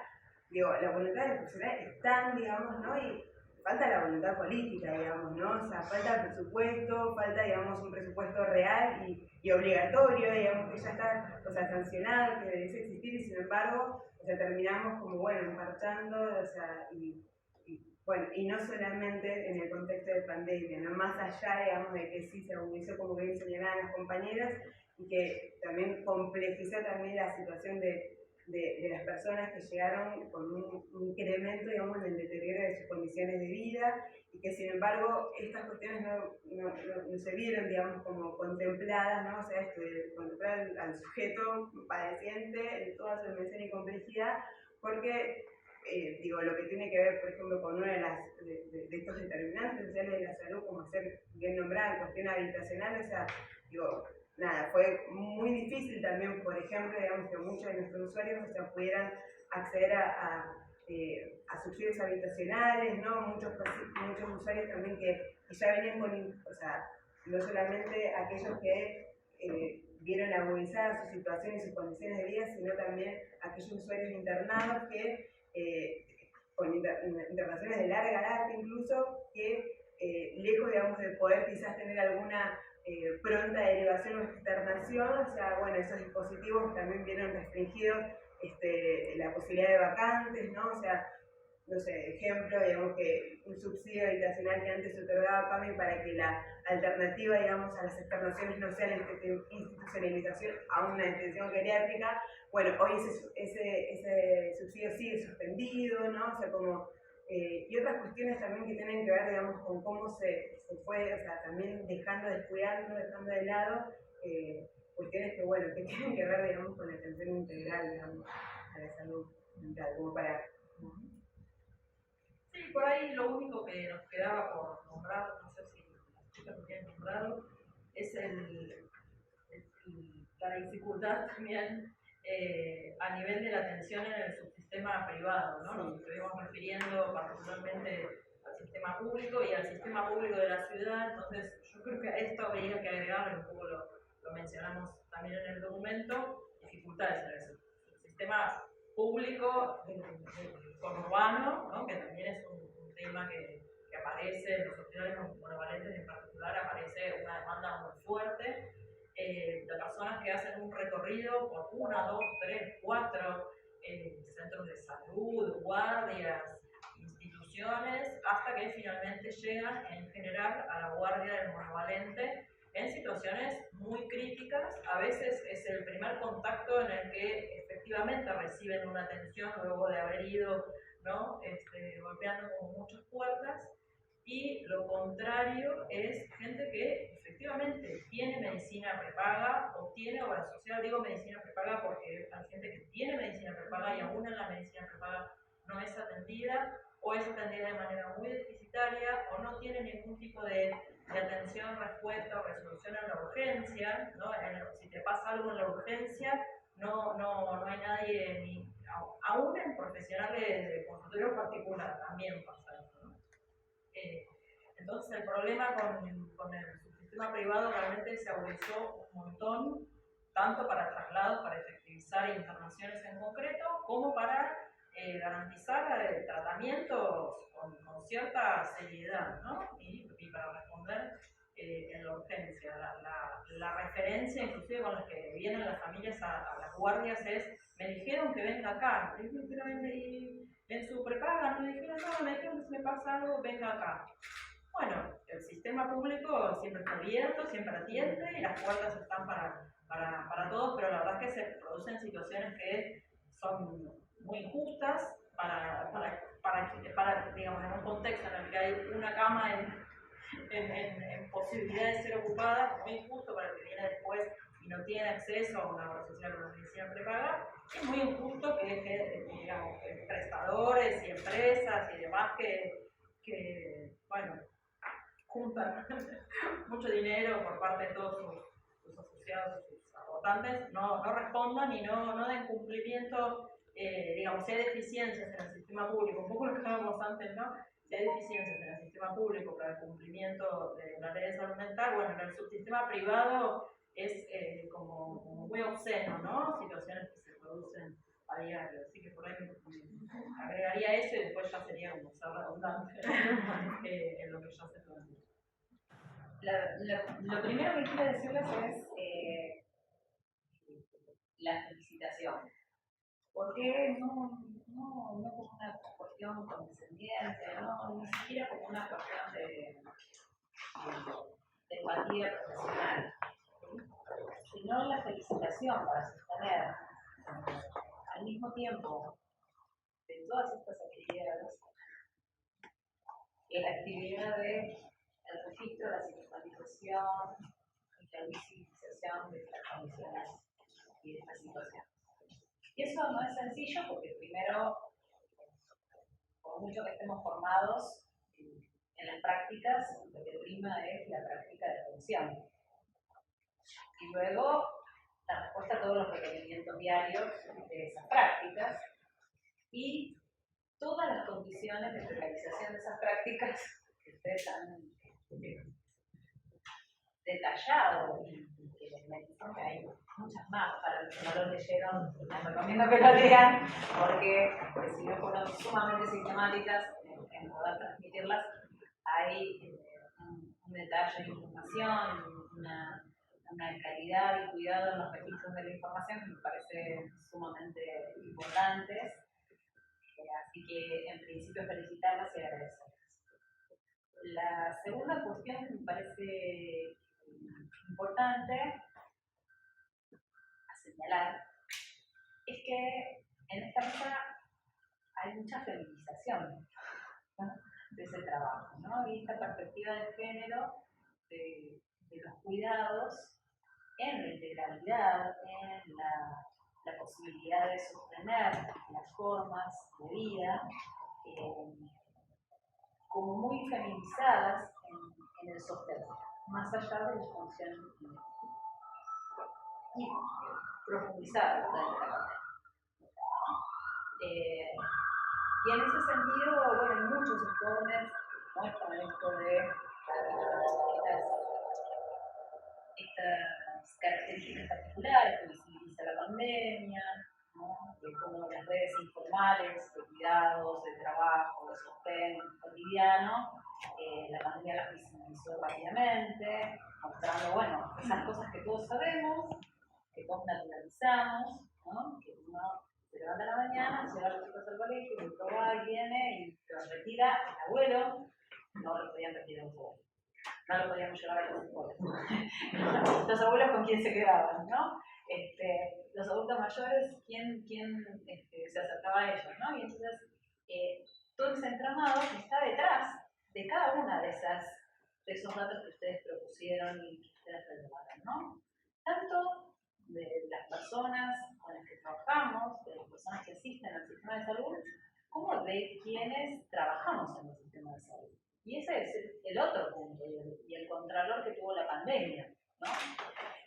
digo, la voluntad de los profesionales están, digamos, ¿no? Y falta la voluntad política, digamos, ¿no? O sea, falta el presupuesto, falta, digamos, un presupuesto real y obligatorio, digamos, que ya está, o sea, sancionado, que debe existir, y sin embargo, o sea, terminamos como, bueno, marchando, o sea, bueno, y no solamente en el contexto de pandemia, ¿no? Más allá, digamos, de que sí se agudizó, como bien señalaban las compañeras, y que también complejizó también la situación de las personas que llegaron con un incremento, digamos, en el deterioro de sus condiciones de vida, y que sin embargo estas cuestiones no se vieron, digamos, como contempladas, ¿no? O sea, contemplar al sujeto padeciente en toda su dimensión y complejidad, porque digo, lo que tiene que ver, por ejemplo, con una de estos determinantes sociales de la salud, como ser bien nombrada, cuestión habitacional, o sea, digo, nada, fue muy difícil también, por ejemplo, digamos, que muchos de nuestros usuarios, o sea, pudieran acceder a subsidios habitacionales, ¿no? Muchos usuarios también que ya venían con, o sea, no solamente aquellos que vieron agudizadas su situación y sus condiciones de vida, sino también aquellos usuarios internados que con internaciones de larga data incluso, que lejos, digamos, de poder quizás tener alguna pronta derivación o externación, o sea, bueno, esos dispositivos también vienen restringidos, la posibilidad de vacantes, ¿no? O sea, no sé, ejemplo, digamos que un subsidio habitacional que antes se otorgaba PAMI para que la alternativa, digamos, a las externaciones no sea la institucionalización a una detención geriátrica, bueno, hoy ese subsidio sigue suspendido, ¿no? O sea, como, y otras cuestiones también que tienen que ver, digamos, con cómo se fue, o sea, también descuidando, dejando de lado, cuestiones que, bueno, que tienen que ver, digamos, con la atención integral, digamos, a la salud mental, como para... Sí, por ahí lo único que nos quedaba por nombrar, no sé si las chicas lo quieren nombrarlo, es la dificultad también a nivel de la atención en el subsistema privado, ¿no? Nos estuvimos refiriendo particularmente al sistema público y al sistema público de la ciudad, entonces yo creo que a esto habría que agregarle, un poco lo mencionamos también en el documento, dificultades en el subsistema público conurbano, ¿no? Que también es un tema que aparece en los hospitales monovalentes en particular, aparece una demanda muy fuerte de personas que hacen un recorrido por 1, 2, 3, 4 centros de salud, guardias, instituciones, hasta que finalmente llegan en general a la guardia del monovalente en situaciones muy críticas. A veces es el primer contacto en el que efectivamente reciben una atención luego de haber ido, ¿no? Golpeando con muchas puertas, y lo contrario es gente que efectivamente tiene medicina prepaga o tiene obra social. Digo medicina prepaga porque hay gente que tiene medicina prepaga y aún en la medicina prepaga no es atendida, o es atendida de manera muy deficitaria, o no tiene ningún tipo de atención, respuesta o resolución en la urgencia, ¿no? Si te pasa algo en la urgencia, no hay nadie, aún en profesionales de consultorio particular también pasa eso, ¿no? Entonces el problema con el subsistema privado realmente se agudizó un montón, tanto para traslados, para efectivizar internaciones en concreto, como para garantizar tratamientos con cierta seriedad, ¿no? Y para responder en la urgencia. La referencia inclusive con la que vienen las familias a las guardias es: me dijeron que venga acá, pero en su prepaga no me dijeron nada, me dijeron que si me pasa algo, venga acá. Bueno, el sistema público siempre está abierto, siempre atiende y las puertas están para todos, pero la verdad es que se producen situaciones que son muy injustas para digamos, en un contexto en el que hay una cama en posibilidad de ser ocupada, muy injusto para el que viene después y no tiene acceso a una obra social o una medicina prepaga. Es muy injusto que digamos, prestadores y empresas y demás que bueno, juntan mucho dinero por parte de todos sus asociados, sus aportantes, no respondan y no den cumplimiento, digamos, si hay deficiencias en el sistema público, un poco lo que hablábamos antes, ¿no? Si hay deficiencias en el sistema público para el cumplimiento de la ley de salud mental, bueno, en el subsistema privado es como muy obsceno, ¿no? Situaciones que se producen a diario, así que por ahí agregaría eso y después ya sería como ser redundante en lo que ya se plantea. Lo primero que quiero decirles es la felicitación. Porque no como una cuestión condescendiente, ni siquiera como una cuestión de empatía profesional, sino la felicitación para sostener al mismo tiempo de todas estas actividades la actividad de el registro, la sistematización y la visibilización de estas condiciones y de estas situaciones. Y eso no es sencillo porque primero, por mucho que estemos formados en las prácticas, lo que prima es la práctica de atención. Y luego, la respuesta a todos los requerimientos diarios de esas prácticas y todas las condiciones de realización de esas prácticas que ustedes han detallado y que en el informe hay muchas más. Para los que no lo leyeron, les recomiendo que lo lean porque si no fueron sumamente sistemáticas en poder transmitirlas, hay un detalle de información, un una calidad y cuidado en los registros de la información que me parece sumamente importantes. Así que, en principio, felicitarlas y agradecerlas. La segunda cuestión que me parece importante a señalar es que en esta mesa hay mucha feminización, ¿no?, de ese trabajo, ¿no? Y esta perspectiva de género, de los cuidados, en la integralidad, en la posibilidad de sostener las formas de vida, como muy feminizadas en el sostener, más allá de la función y profundizar y en ese sentido, bueno, muchos informes muestran esto de estas características particulares que visibiliza la pandemia, ¿no?, de cómo las redes informales de cuidados, de trabajo, de sostén cotidiano, la pandemia las visibilizó rápidamente, mostrando, bueno, esas cosas que todos sabemos, que todos naturalizamos, ¿no?, que uno se levanta a la mañana, se lleva a los chicos al colegio, el otro va y viene y los retira el abuelo, no lo podían retirar los abuelos. No lo podíamos llevar a los escuelas. Los abuelos con quién se quedaban, ¿no? Los adultos mayores, ¿quién se acercaba a ellos, ¿no? Y entonces, todo ese entramado que está detrás de cada una de esos datos que ustedes propusieron y que ustedes relevaron, ¿no? Tanto de las personas con las que trabajamos, de las personas que asisten al sistema de salud, como de quienes trabajamos en el sistema de salud. Y ese es el otro punto, y el contralor que tuvo la pandemia, ¿no?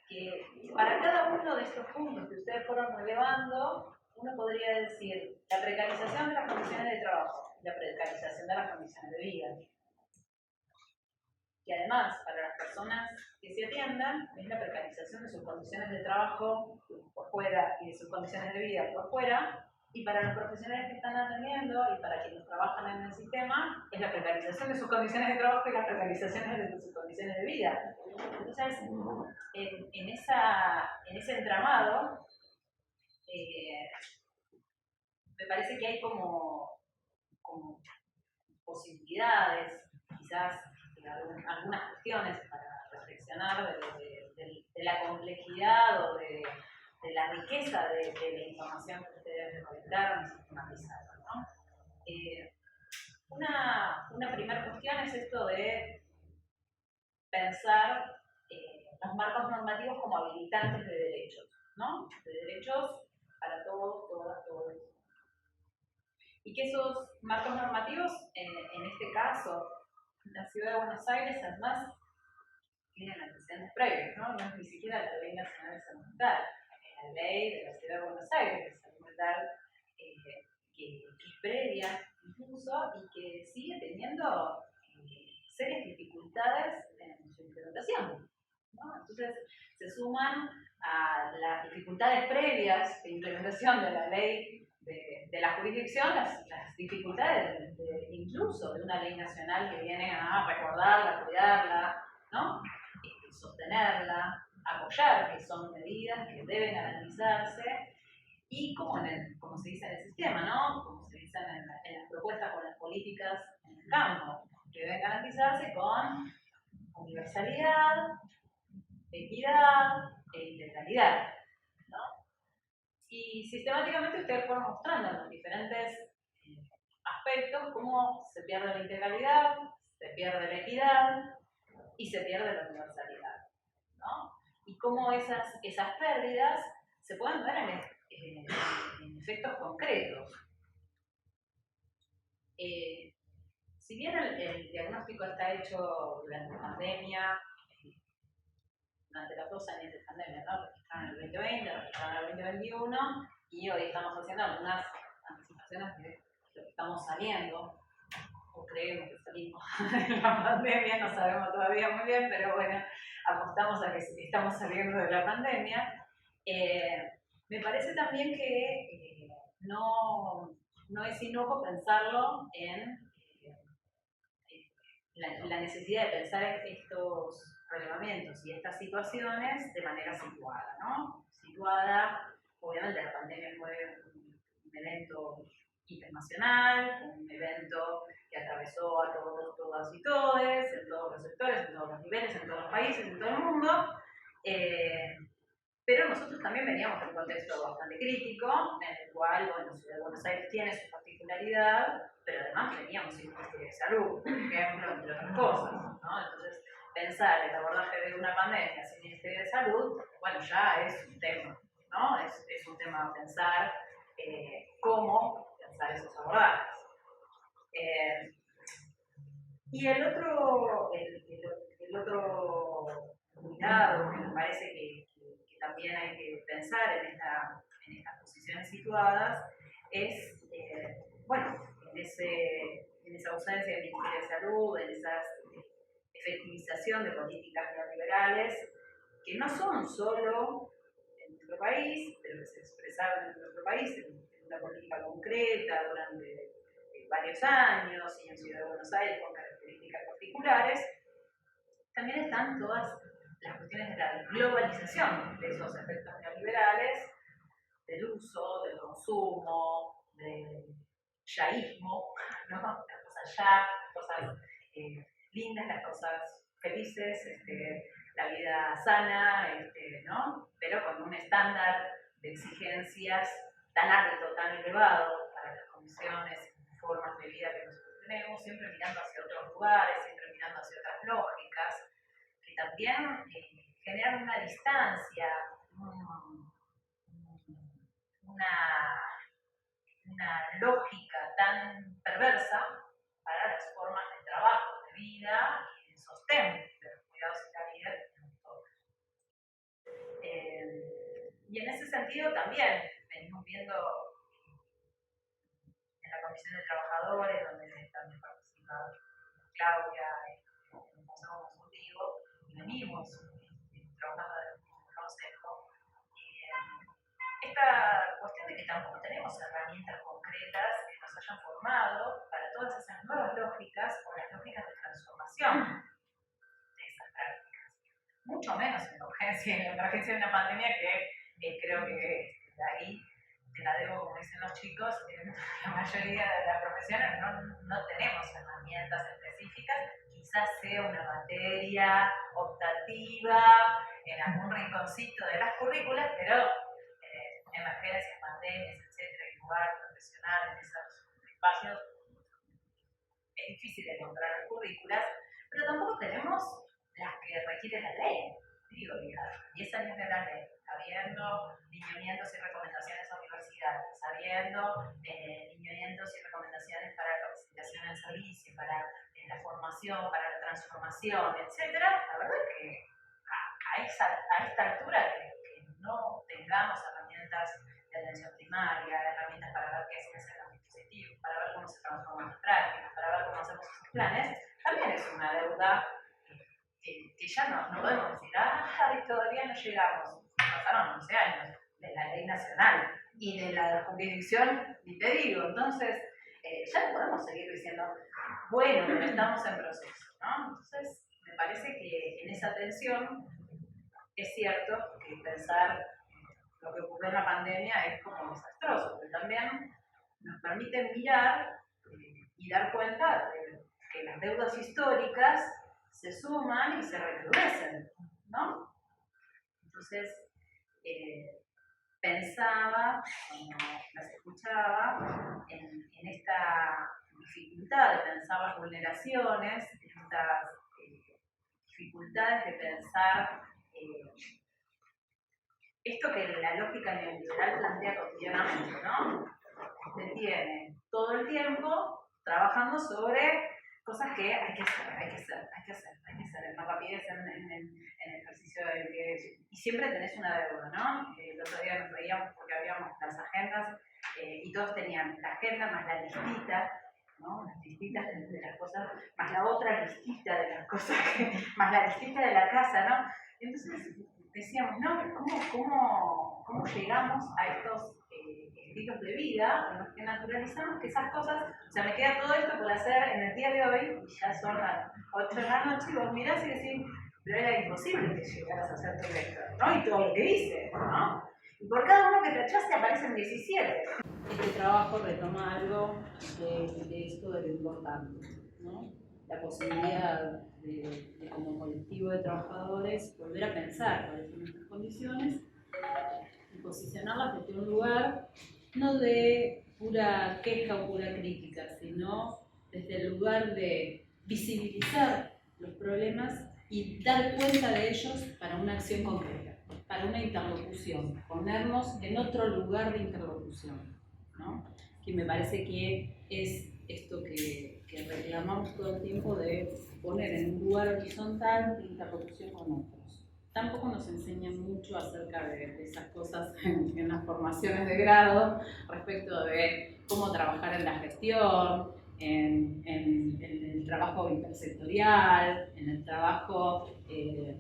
Que para cada uno de estos puntos que ustedes fueron relevando, uno podría decir la precarización de las condiciones de trabajo, la precarización de las condiciones de vida. Y además, para las personas que se atiendan, es la precarización de sus condiciones de trabajo por fuera y de sus condiciones de vida por fuera. Y para los profesionales que están atendiendo y para quienes trabajan en el sistema, es la precarización de sus condiciones de trabajo y las precarizaciones de sus condiciones de vida. Entonces, en ese entramado, me parece que hay como posibilidades, quizás algunas cuestiones para reflexionar de la complejidad o de la riqueza de la información que ustedes recolectaron y sistematizaron, ¿no? Una primera cuestión es esto de pensar los marcos normativos como habilitantes de derechos, ¿no? De derechos para todos, todas, todos. Y que esos marcos normativos, en este caso, la Ciudad de Buenos Aires, además, tienen antecedentes previos, ¿no? No es ni siquiera la Ley Nacional de Salud Mental, la Ley de la Ciudad de Buenos Aires de Salud Mental, que es previa incluso y que sigue teniendo serias dificultades en su implementación, ¿no? Entonces, se suman a las dificultades previas de implementación de la ley de la jurisdicción, las dificultades incluso de una ley nacional que viene a recordarla, cuidarla, ¿no? Sostenerla, apoyar, que son medidas que deben garantizarse, y como se dice en el sistema, ¿no? Como se dice en las propuestas con las políticas en el campo, que deben garantizarse con universalidad, equidad e integralidad, ¿no? Y sistemáticamente ustedes fueron mostrando en los diferentes aspectos cómo se pierde la integralidad, se pierde la equidad y se pierde la universalidad, ¿no? Y cómo esas pérdidas se pueden ver en efectos concretos. Si bien el diagnóstico está hecho durante la pandemia, durante los 2 años de pandemia, ¿no? Registraron en el 2020, registraron en el 2021, y hoy estamos haciendo algunas anticipaciones de lo que estamos saliendo, o creemos que salimos de la pandemia, no sabemos todavía muy bien, pero bueno, apostamos a que estamos saliendo de la pandemia. Me parece también que no es inocuo pensarlo en la necesidad de pensar estos relevamientos y estas situaciones de manera situada, ¿no? Situada, obviamente la pandemia fue un evento internacional, un evento que atravesó a todos, todas y todes, en todos los sectores, en todos los niveles, en todos los países, en todo el mundo. Pero nosotros también veníamos de un contexto bastante crítico, en el cual, bueno, Ciudad de Buenos Aires tiene su particularidad, pero además teníamos un Ministerio de Salud, por ejemplo, entre otras cosas, ¿no? Entonces, pensar el abordaje de una pandemia sin Ministerio de Salud, bueno, ya es un tema, ¿no? Es un tema pensar cómo pensar esos abordajes. Y el otro cuidado que me parece que también hay que pensar en estas posiciones situadas es, bueno, en esa ausencia del Ministerio de Salud, en esa efectivización de políticas neoliberales que no son solo en nuestro país, pero que se expresaron en nuestro país en una política concreta durante varios años y en Ciudad de Buenos Aires con características particulares. También están todas las cuestiones de la globalización de esos efectos neoliberales, del uso, del consumo, del yaísmo, ¿no? Las cosas ya, las cosas lindas, las cosas felices, la vida sana, ¿no? Pero con un estándar de exigencias tan alto, tan elevado para las condiciones y formas de vida que nosotros tenemos, siempre mirando hacia otros lugares, siempre mirando hacia otras lógicas, que también generan una distancia, una lógica tan perversa para las formas de trabajo, de vida y de sostén de los cuidados y la vida que tenemos todos. Y en ese sentido también venimos viendo en la Comisión de Trabajadores, donde también participa Claudia, en el Consejo Consultivo, y venimos trabajando en el Consejo, esta cuestión de que tampoco tenemos herramientas concretas que nos hayan formado para todas esas nuevas lógicas o las lógicas de transformación de esas prácticas. Mucho menos en la urgencia y en la emergencia de una pandemia que creo que de ahí te la debo, como dicen los chicos, la mayoría de las profesiones no tenemos herramientas específicas, quizás sea una materia optativa en algún rinconcito de las currículas, pero emergencias, pandemias, etcétera, y lugar profesional en esos espacios es difícil de encontrar en currículas, pero tampoco tenemos las que requiere la ley. Digo, 10 años de la ley, habiendo lineamientos y recomendaciones a universidades, habiendo lineamientos y recomendaciones para la capacitación en servicio, para la formación, para la transformación, etcétera. La verdad es que a esta altura que no tengamos herramientas de atención primaria, herramientas para ver qué se hace en los dispositivos, para ver cómo se transforman las prácticas, para ver cómo hacemos esos planes, también es una deuda que ya no podemos decir, todavía no llegamos. Pasaron 11 años de la ley nacional y de la jurisdicción, ni te digo. Entonces, ya no podemos seguir diciendo, bueno, pero estamos en proceso, ¿no? Entonces, me parece que en esa tensión es cierto que pensar lo que ocurrió en la pandemia es como desastroso, pero también nos permite mirar y dar cuenta de que las deudas históricas se suman y se recrudecen, ¿no? Entonces, pensaba, cuando las escuchaba, en esta dificultad de pensar las vulneraciones, en estas dificultades de pensar esto que la lógica neoliberal plantea cotidianamente, ¿no? Te tiene todo el tiempo trabajando sobre cosas que hay que hacer, en rapidez, en el ejercicio del que... Y siempre tenés una deuda, ¿no? El otro día nos veíamos porque habíamos las agendas y todos tenían la agenda más la listita, ¿no? Las listitas de las cosas, más la otra listita de las cosas, más la listita de la casa, ¿no? Entonces decíamos, ¿no? ¿Cómo llegamos a estos estilos de vida en los que naturalizamos que esas cosas, o sea, me queda todo esto por hacer en el día de hoy, y ya son las 8 de la noche, y vos mirás y decís, pero era imposible que llegaras a ser director, ¿no? Y todo lo que dices, ¿no? Y por cada uno que tachaste aparecen 17. Este trabajo retoma algo de esto de lo importante, ¿no? La posibilidad de como colectivo de trabajadores volver a pensar cuáles son nuestras condiciones y posicionarlas desde un lugar no de pura queja o pura crítica, sino desde el lugar de visibilizar los problemas y dar cuenta de ellos para una acción concreta, para una interlocución, ponernos en otro lugar de interlocución, ¿no? Que me parece que es esto que reclamamos todo el tiempo de poner en un lugar horizontal de interlocución con otros. Tampoco nos enseñan mucho acerca de esas cosas en las formaciones de grado respecto de cómo trabajar en la gestión, en el trabajo intersectorial, en el trabajo de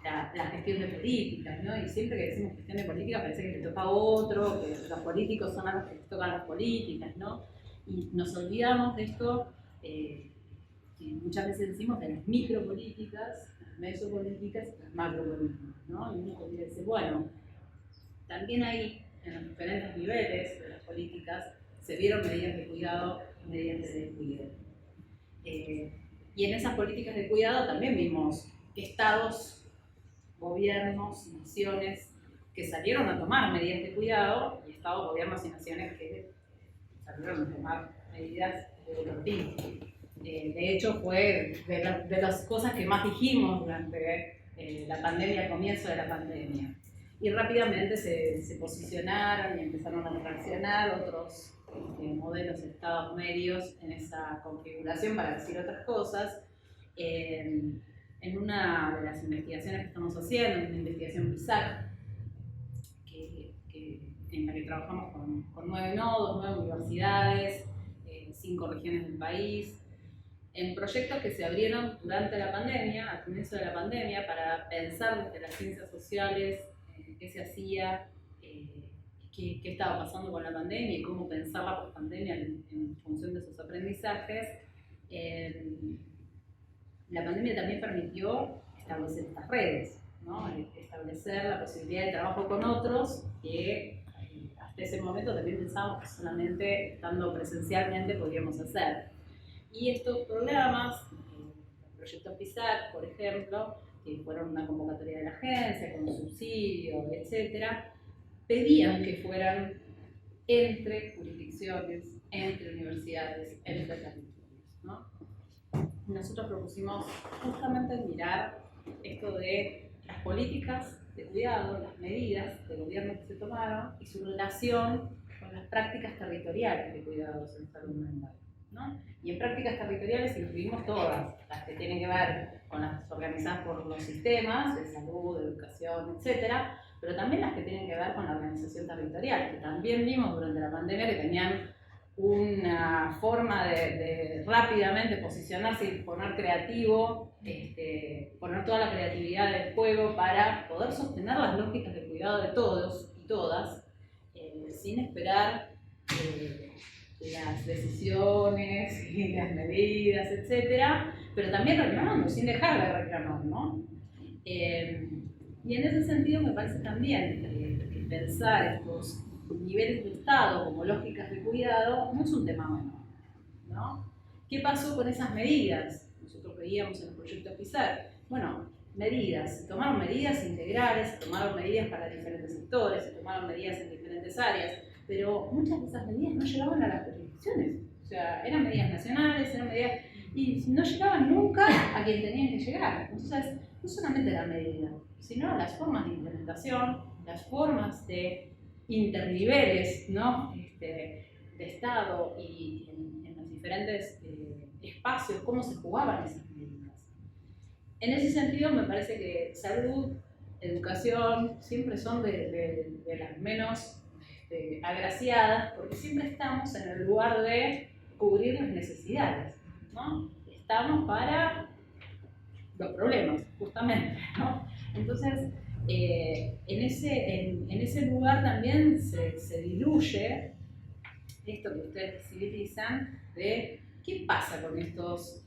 la gestión de políticas, ¿no? Y siempre que decimos gestión de políticas parece que le toca a otro, que los políticos son a los que les tocan las políticas, ¿no? Y nos olvidamos de esto, que muchas veces decimos de las micropolíticas, las mesopolíticas y las macropolíticas, ¿no? Y uno podría decir, bueno, también ahí, en los diferentes niveles de las políticas, se vieron medidas de cuidado y medidas de descuido. Y en esas políticas de cuidado también vimos estados, gobiernos, naciones que salieron a tomar medidas de cuidado y estados, gobiernos y naciones que salieron a tomar medidas de otro tipo. De hecho, fue de las cosas que más dijimos durante la pandemia, al comienzo de la pandemia. Y rápidamente se posicionaron y empezaron a reaccionar otros modelos de estados medios en esa configuración para decir otras cosas. En una de las investigaciones que estamos haciendo, en una investigación PISAC, en la que trabajamos con 9 nodos, 9 universidades, 5 regiones del país, en proyectos que se abrieron durante la pandemia, al comienzo de la pandemia, para pensar desde las ciencias sociales qué se hacía, qué estaba pasando con la pandemia y cómo pensar la post-pandemia en función de sus aprendizajes. La pandemia también permitió establecer estas redes, ¿no? Establecer la posibilidad de trabajo con otros que hasta ese momento también pensábamos que solamente estando presencialmente podíamos hacer. Y estos programas, el proyecto PISAC, por ejemplo, que fueron una convocatoria de la agencia con un subsidio, etcétera, pedían que fueran entre jurisdicciones, entre universidades, entre territorios, ¿no? Nosotros propusimos justamente mirar esto de las políticas de cuidado, las medidas de gobierno que se tomaron y su relación con las prácticas territoriales de cuidados en salud mental, ¿no? Y en prácticas territoriales incluimos todas, las que tienen que ver con las organizadas por los sistemas de salud, de educación, etcétera, pero también las que tienen que ver con la organización territorial, que también vimos durante la pandemia que tenían una forma de rápidamente posicionarse y poner creativo, poner toda la creatividad del juego para poder sostener las lógicas de cuidado de todos y todas, sin esperar las decisiones y las medidas, etcétera, pero también reclamando, sin dejar de reclamar, ¿no? Y en ese sentido me parece también pensar estos niveles de Estado como lógicas de cuidado no es un tema menor, ¿no? ¿Qué pasó con esas medidas? Nosotros veíamos en el proyecto PISAC, bueno, medidas, se tomaron medidas integrales, se tomaron medidas para diferentes sectores, se tomaron medidas en diferentes áreas, pero muchas de esas medidas no llegaban a las jurisdicciones, o sea, eran medidas nacionales, eran medidas, y no llegaban nunca a quien tenían que llegar. Entonces, no solamente la medida, sino las formas de implementación, las formas de interniveles, ¿no? De Estado y en los diferentes espacios, cómo se jugaban esas medidas. En ese sentido, me parece que salud, educación, siempre son de las menos agraciadas, porque siempre estamos en el lugar de cubrir las necesidades, ¿no? Estamos para los problemas, justamente, ¿no? Entonces, en ese lugar también se diluye esto que ustedes visibilizan de qué pasa con estos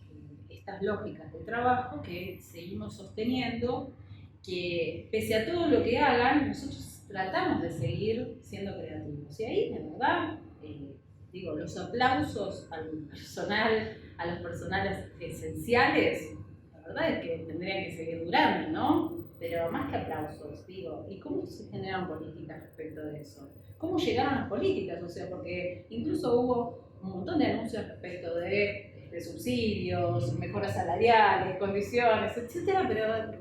estas lógicas de trabajo que seguimos sosteniendo, que pese a todo lo que hagan, nosotros tratamos de seguir siendo creativos. Y ahí, de verdad, digo, los aplausos al personal, a los personales esenciales, la verdad es que tendrían que seguir durando, ¿no? Pero más que aplausos, digo, ¿y cómo se generan políticas respecto de eso? ¿Cómo llegaron las políticas? O sea, porque incluso hubo un montón de anuncios respecto de subsidios, mejoras salariales, condiciones, etcétera, pero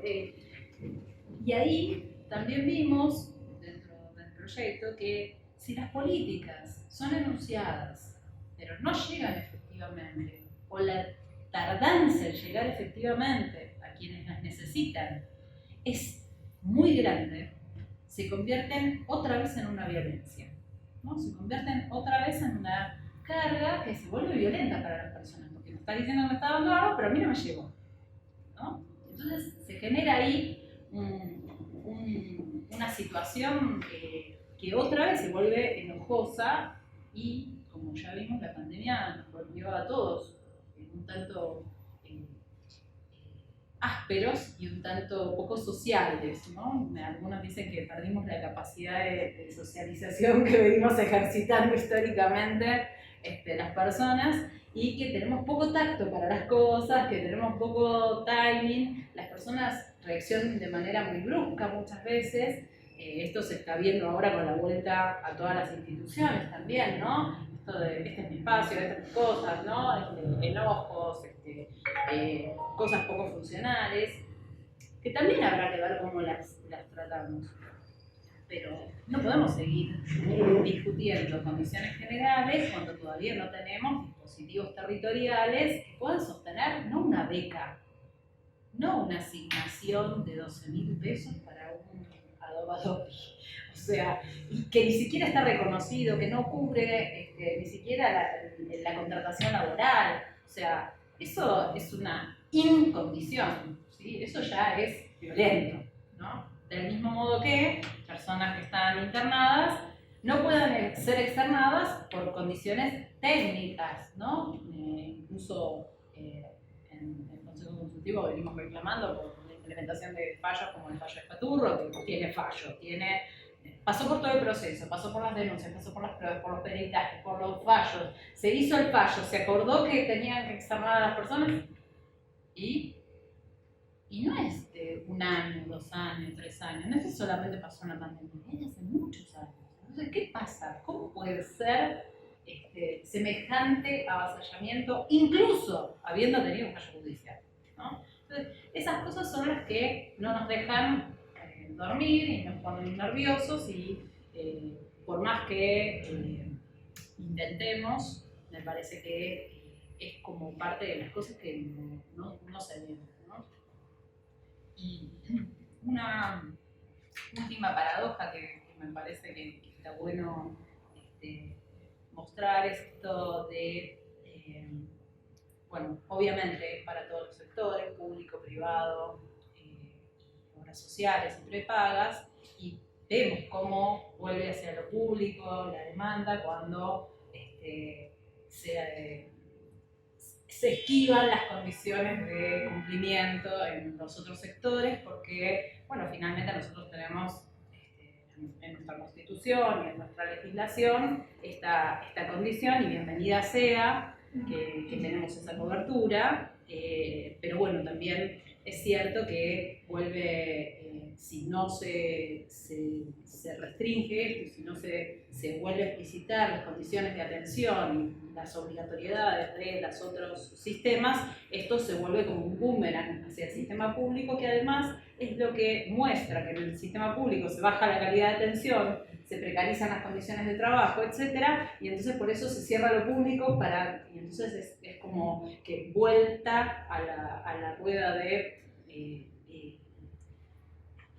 y ahí también vimos dentro del proyecto que si las políticas son enunciadas, pero no llegan efectivamente, o la tardanza en llegar efectivamente a quienes las necesitan es muy grande, se convierten otra vez en una violencia, ¿no? Se convierten otra vez en una carga que se vuelve violenta para las personas, porque me está diciendo que me está dando algo, pero a mí no me llegó, ¿no? Entonces se genera ahí una situación que otra vez se vuelve enojosa y, como ya vimos, la pandemia nos volvió a todos un tanto ásperos y un tanto poco sociales, ¿no? Algunos dicen que perdimos la capacidad de socialización que venimos ejercitando históricamente las personas, y que tenemos poco tacto para las cosas, que tenemos poco timing, las personas reaccionan de manera muy brusca muchas veces. Esto se está viendo ahora con la vuelta a todas las instituciones también, ¿no? Esto de este es mi espacio, estas cosas, ¿no? Enojos, cosas poco funcionales, que también habrá que ver cómo las tratamos. Pero no podemos seguir discutiendo condiciones generales cuando todavía no tenemos dispositivos territoriales que puedan sostener no una beca, no una asignación de 12.000 pesos para un Adobe. O sea, y que ni siquiera está reconocido, que no cubre ni siquiera la contratación laboral. O sea, eso es una incondición, ¿sí? Eso ya es violento, ¿no? Del mismo modo que personas que están internadas no pueden ser externadas por condiciones técnicas, ¿no? Incluso en el Consejo Consultivo venimos reclamando por la implementación de fallos como el fallo de Faturro, que tiene fallo, pasó por todo el proceso, pasó por las denuncias, pasó por las pruebas, por los peritajes, por los fallos, se hizo el fallo, se acordó que tenían que externar a las personas y no es de 1 año, 2 años, 3 años, no es que solamente pasó en la pandemia, es de hace muchos años. Entonces, ¿qué pasa? ¿Cómo puede ser semejante avasallamiento, incluso habiendo tenido un fallo judicial, ¿no? Entonces, esas cosas son las que no nos dejan dormir y nos ponen nerviosos y por más que intentemos, me parece que es como parte de las cosas que no se ven, ¿no? Y una última paradoja que me parece que está bueno mostrar es esto de, bueno, obviamente para todos los sectores, público, privado, obras sociales y prepagas, y vemos cómo vuelve hacia lo público la demanda cuando se esquivan las condiciones de cumplimiento en los otros sectores, porque, bueno, finalmente nosotros tenemos en nuestra Constitución y en nuestra legislación esta condición, y bienvenida sea que tenemos esa cobertura, pero bueno, también es cierto que vuelve, si no se restringe esto, si no se vuelve a explicitar las condiciones de atención y las obligatoriedades de los otros sistemas, esto se vuelve como un boomerang hacia el sistema público, que además es lo que muestra que en el sistema público se baja la calidad de atención, se precarizan las condiciones de trabajo, etc. Y entonces por eso se cierra lo público y entonces es como que vuelta a la rueda de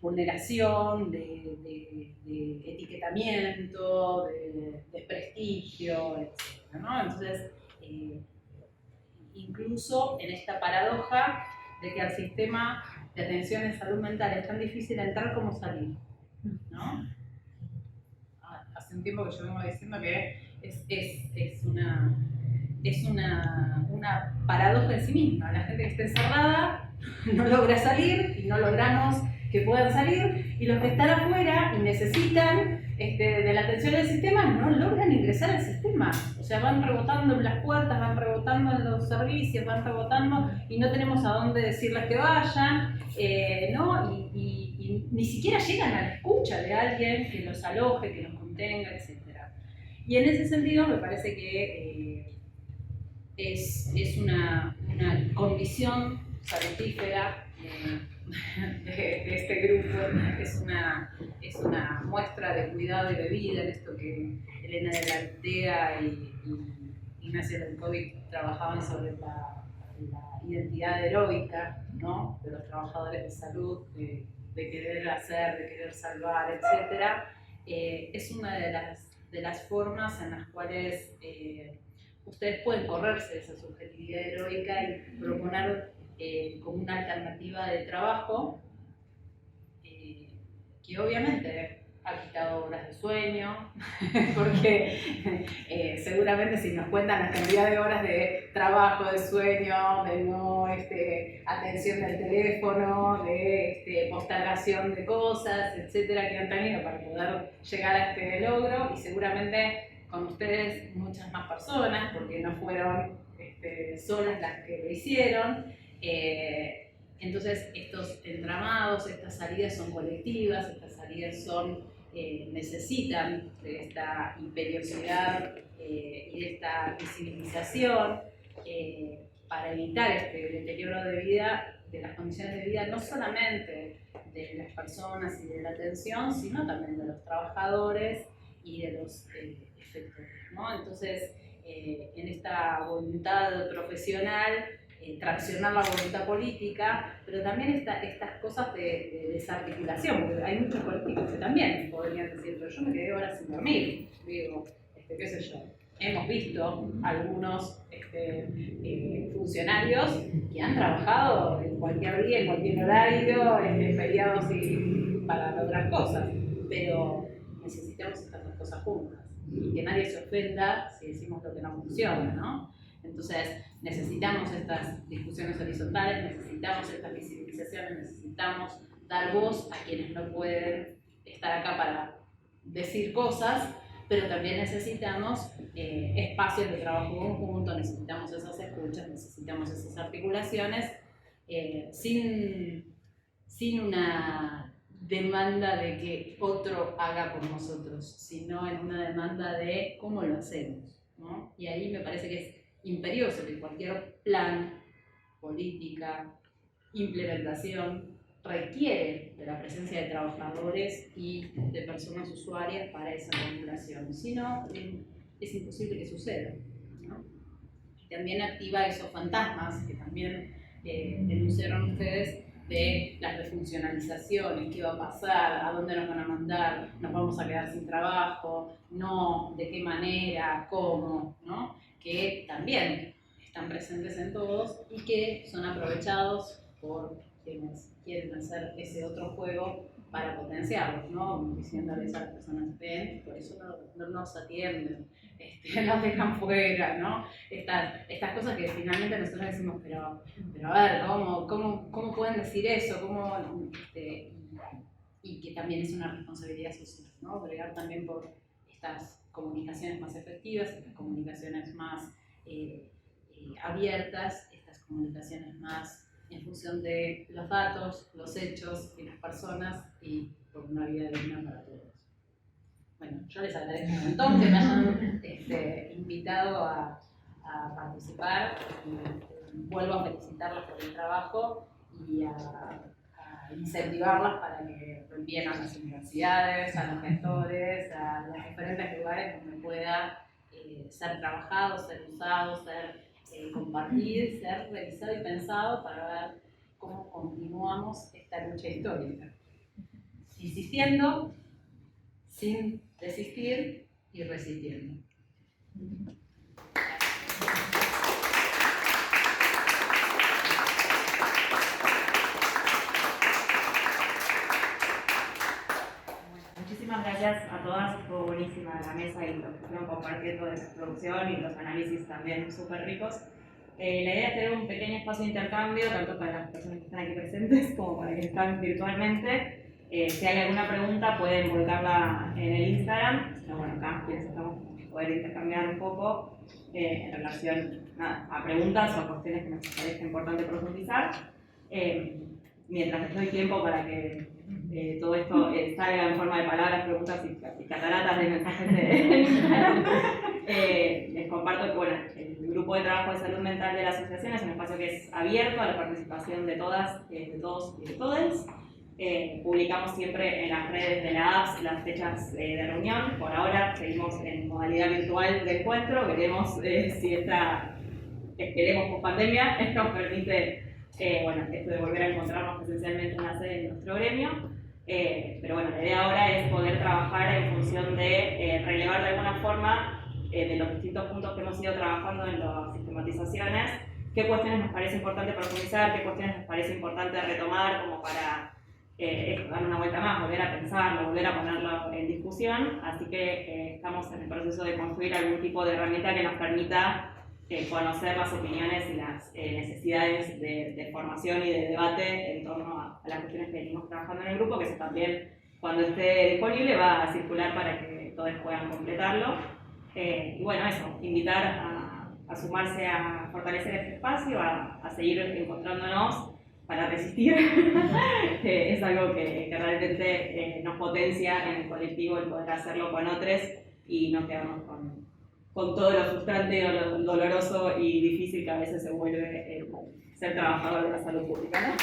vulneración, de etiquetamiento, de desprestigio, etc., ¿no? Entonces, incluso en esta paradoja de que al sistema de atención en salud mental es tan difícil entrar como salir, ¿no? Hace un tiempo que yo vengo diciendo que es es una paradoja en sí misma. La gente que está encerrada no logra salir y no logramos que puedan salir, y los que están afuera y necesitan de la atención del sistema no logran ingresar al sistema. O sea, van rebotando en las puertas, van rebotando en los servicios, van rebotando y no tenemos a dónde decirles que vayan, ¿no? Y ni siquiera llegan a la escucha de alguien que los aloje, que los contenga, etc. Y en ese sentido me parece que es una condición salutífera de este grupo, es una muestra de cuidado y de vida en esto que Elena de la Aldea y Ignacio Lenkovic trabajaban sobre la identidad heroica, ¿no?, de los trabajadores de salud, de querer hacer, de querer salvar, etc. Es una de las formas en las cuales ustedes pueden correrse de esa subjetividad heroica y proponer como una alternativa de trabajo que obviamente ha quitado horas de sueño, porque seguramente si nos cuentan la cantidad de horas de trabajo, de sueño, de no atención del teléfono, de postergación de cosas, etcétera, que han tenido para poder llegar a este logro, y seguramente con ustedes muchas más personas, porque no fueron solas las que lo hicieron. Entonces estos entramados, estas salidas son colectivas, estas salidas necesitan de esta imperiosidad y de esta visibilización para evitar este deterioro de vida, de las condiciones de vida, no solamente de las personas y de la atención, sino también de los trabajadores y de los efectores, ¿no? Entonces, en esta voluntad profesional, traccionar la voluntad política, pero también estas cosas de desarticulación, porque hay muchos colectivos que también podrían decir, pero yo me quedé horas sin dormir, digo, qué sé yo. Hemos visto algunos funcionarios que han trabajado en cualquier día, en cualquier horario, feriados y para lograr cosas, pero necesitamos estas dos cosas juntas y que nadie se ofenda si decimos lo que no funciona, ¿no? Entonces necesitamos estas discusiones horizontales, necesitamos estas visibilizaciones, necesitamos dar voz a quienes no pueden estar acá para decir cosas, pero también necesitamos espacios de trabajo conjunto, necesitamos esas escuchas, necesitamos esas articulaciones, sin una demanda de que otro haga por nosotros, sino en una demanda de cómo lo hacemos, ¿no? Y ahí me parece que es imperioso que cualquier plan, política, implementación requiere de la presencia de trabajadores y de personas usuarias para esa regulación, si no es imposible que suceda, ¿no? También activa esos fantasmas que también denunciaron ustedes de las desfuncionalizaciones, qué va a pasar, a dónde nos van a mandar, nos vamos a quedar sin trabajo, no, de qué manera, cómo, ¿no? Que también están presentes en todos y que son aprovechados por quienes quieren hacer ese otro juego para potenciarlos, ¿no? Diciéndoles a las personas, ven, por eso no nos atienden, nos dejan fuera, ¿no? Estas cosas que finalmente nosotros decimos, pero a ver, ¿cómo pueden decir eso? Y que también es una responsabilidad social, ¿no? Bregar también por estas comunicaciones más efectivas, estas comunicaciones más abiertas, estas comunicaciones más en función de los datos, los hechos y las personas, y por una vida digna para todos. Bueno, yo les agradezco un montón que me hayan invitado a participar. Vuelvo a felicitarlas por el trabajo y a incentivarlas para que lo envíen a las universidades, a los gestores, a los diferentes lugares donde pueda ser trabajado, ser usado, ser compartir, ser revisado y pensado para ver cómo continuamos esta lucha histórica. Insistiendo, sin desistir y resistiendo. Muchísimas gracias. gracias a todas, fue buenísima la mesa y lo que fueron compartiendo de la producción y los análisis también súper ricos. La idea es tener un pequeño espacio de intercambio, tanto para las personas que están aquí presentes como para quienes están virtualmente. Si hay alguna pregunta pueden volcarla en el Instagram, pero bueno, acá quienes estamos poder intercambiar un poco en relación a preguntas o a cuestiones que nos parezca importante profundizar. Mientras les doy tiempo para que todo esto salga en forma de palabras, preguntas y cataratas de mensajes de Instagram, les comparto que bueno, el grupo de trabajo de salud mental de la asociación es un espacio que es abierto a la participación de todas, de todos y de todes. Publicamos siempre en las redes de la APS las fechas de reunión. Por ahora seguimos en modalidad virtual de encuentro. Veremos si esperemos con pandemia nos permite bueno, esto de volver a encontrarnos presencialmente en la sede de nuestro gremio. Pero bueno, la idea ahora es poder trabajar en función de relevar de alguna forma de los distintos puntos que hemos ido trabajando en las sistematizaciones, qué cuestiones nos parece importante profundizar, qué cuestiones nos parece importante retomar como para dar una vuelta más, volver a pensarlo, volver a ponerlo en discusión. Así que estamos en el proceso de construir algún tipo de herramienta que nos permita conocer las opiniones y las necesidades de formación y de debate en torno a las cuestiones que venimos trabajando en el grupo, que eso también, cuando esté disponible, va a circular para que todos puedan completarlo. Y bueno, eso, invitar a sumarse a fortalecer este espacio, a seguir encontrándonos para resistir. Es algo que realmente nos potencia en el colectivo el poder hacerlo con otros y no quedarnos con todo lo frustrante o lo doloroso y difícil que a veces se vuelve ser trabajador de la salud pública, ¿no?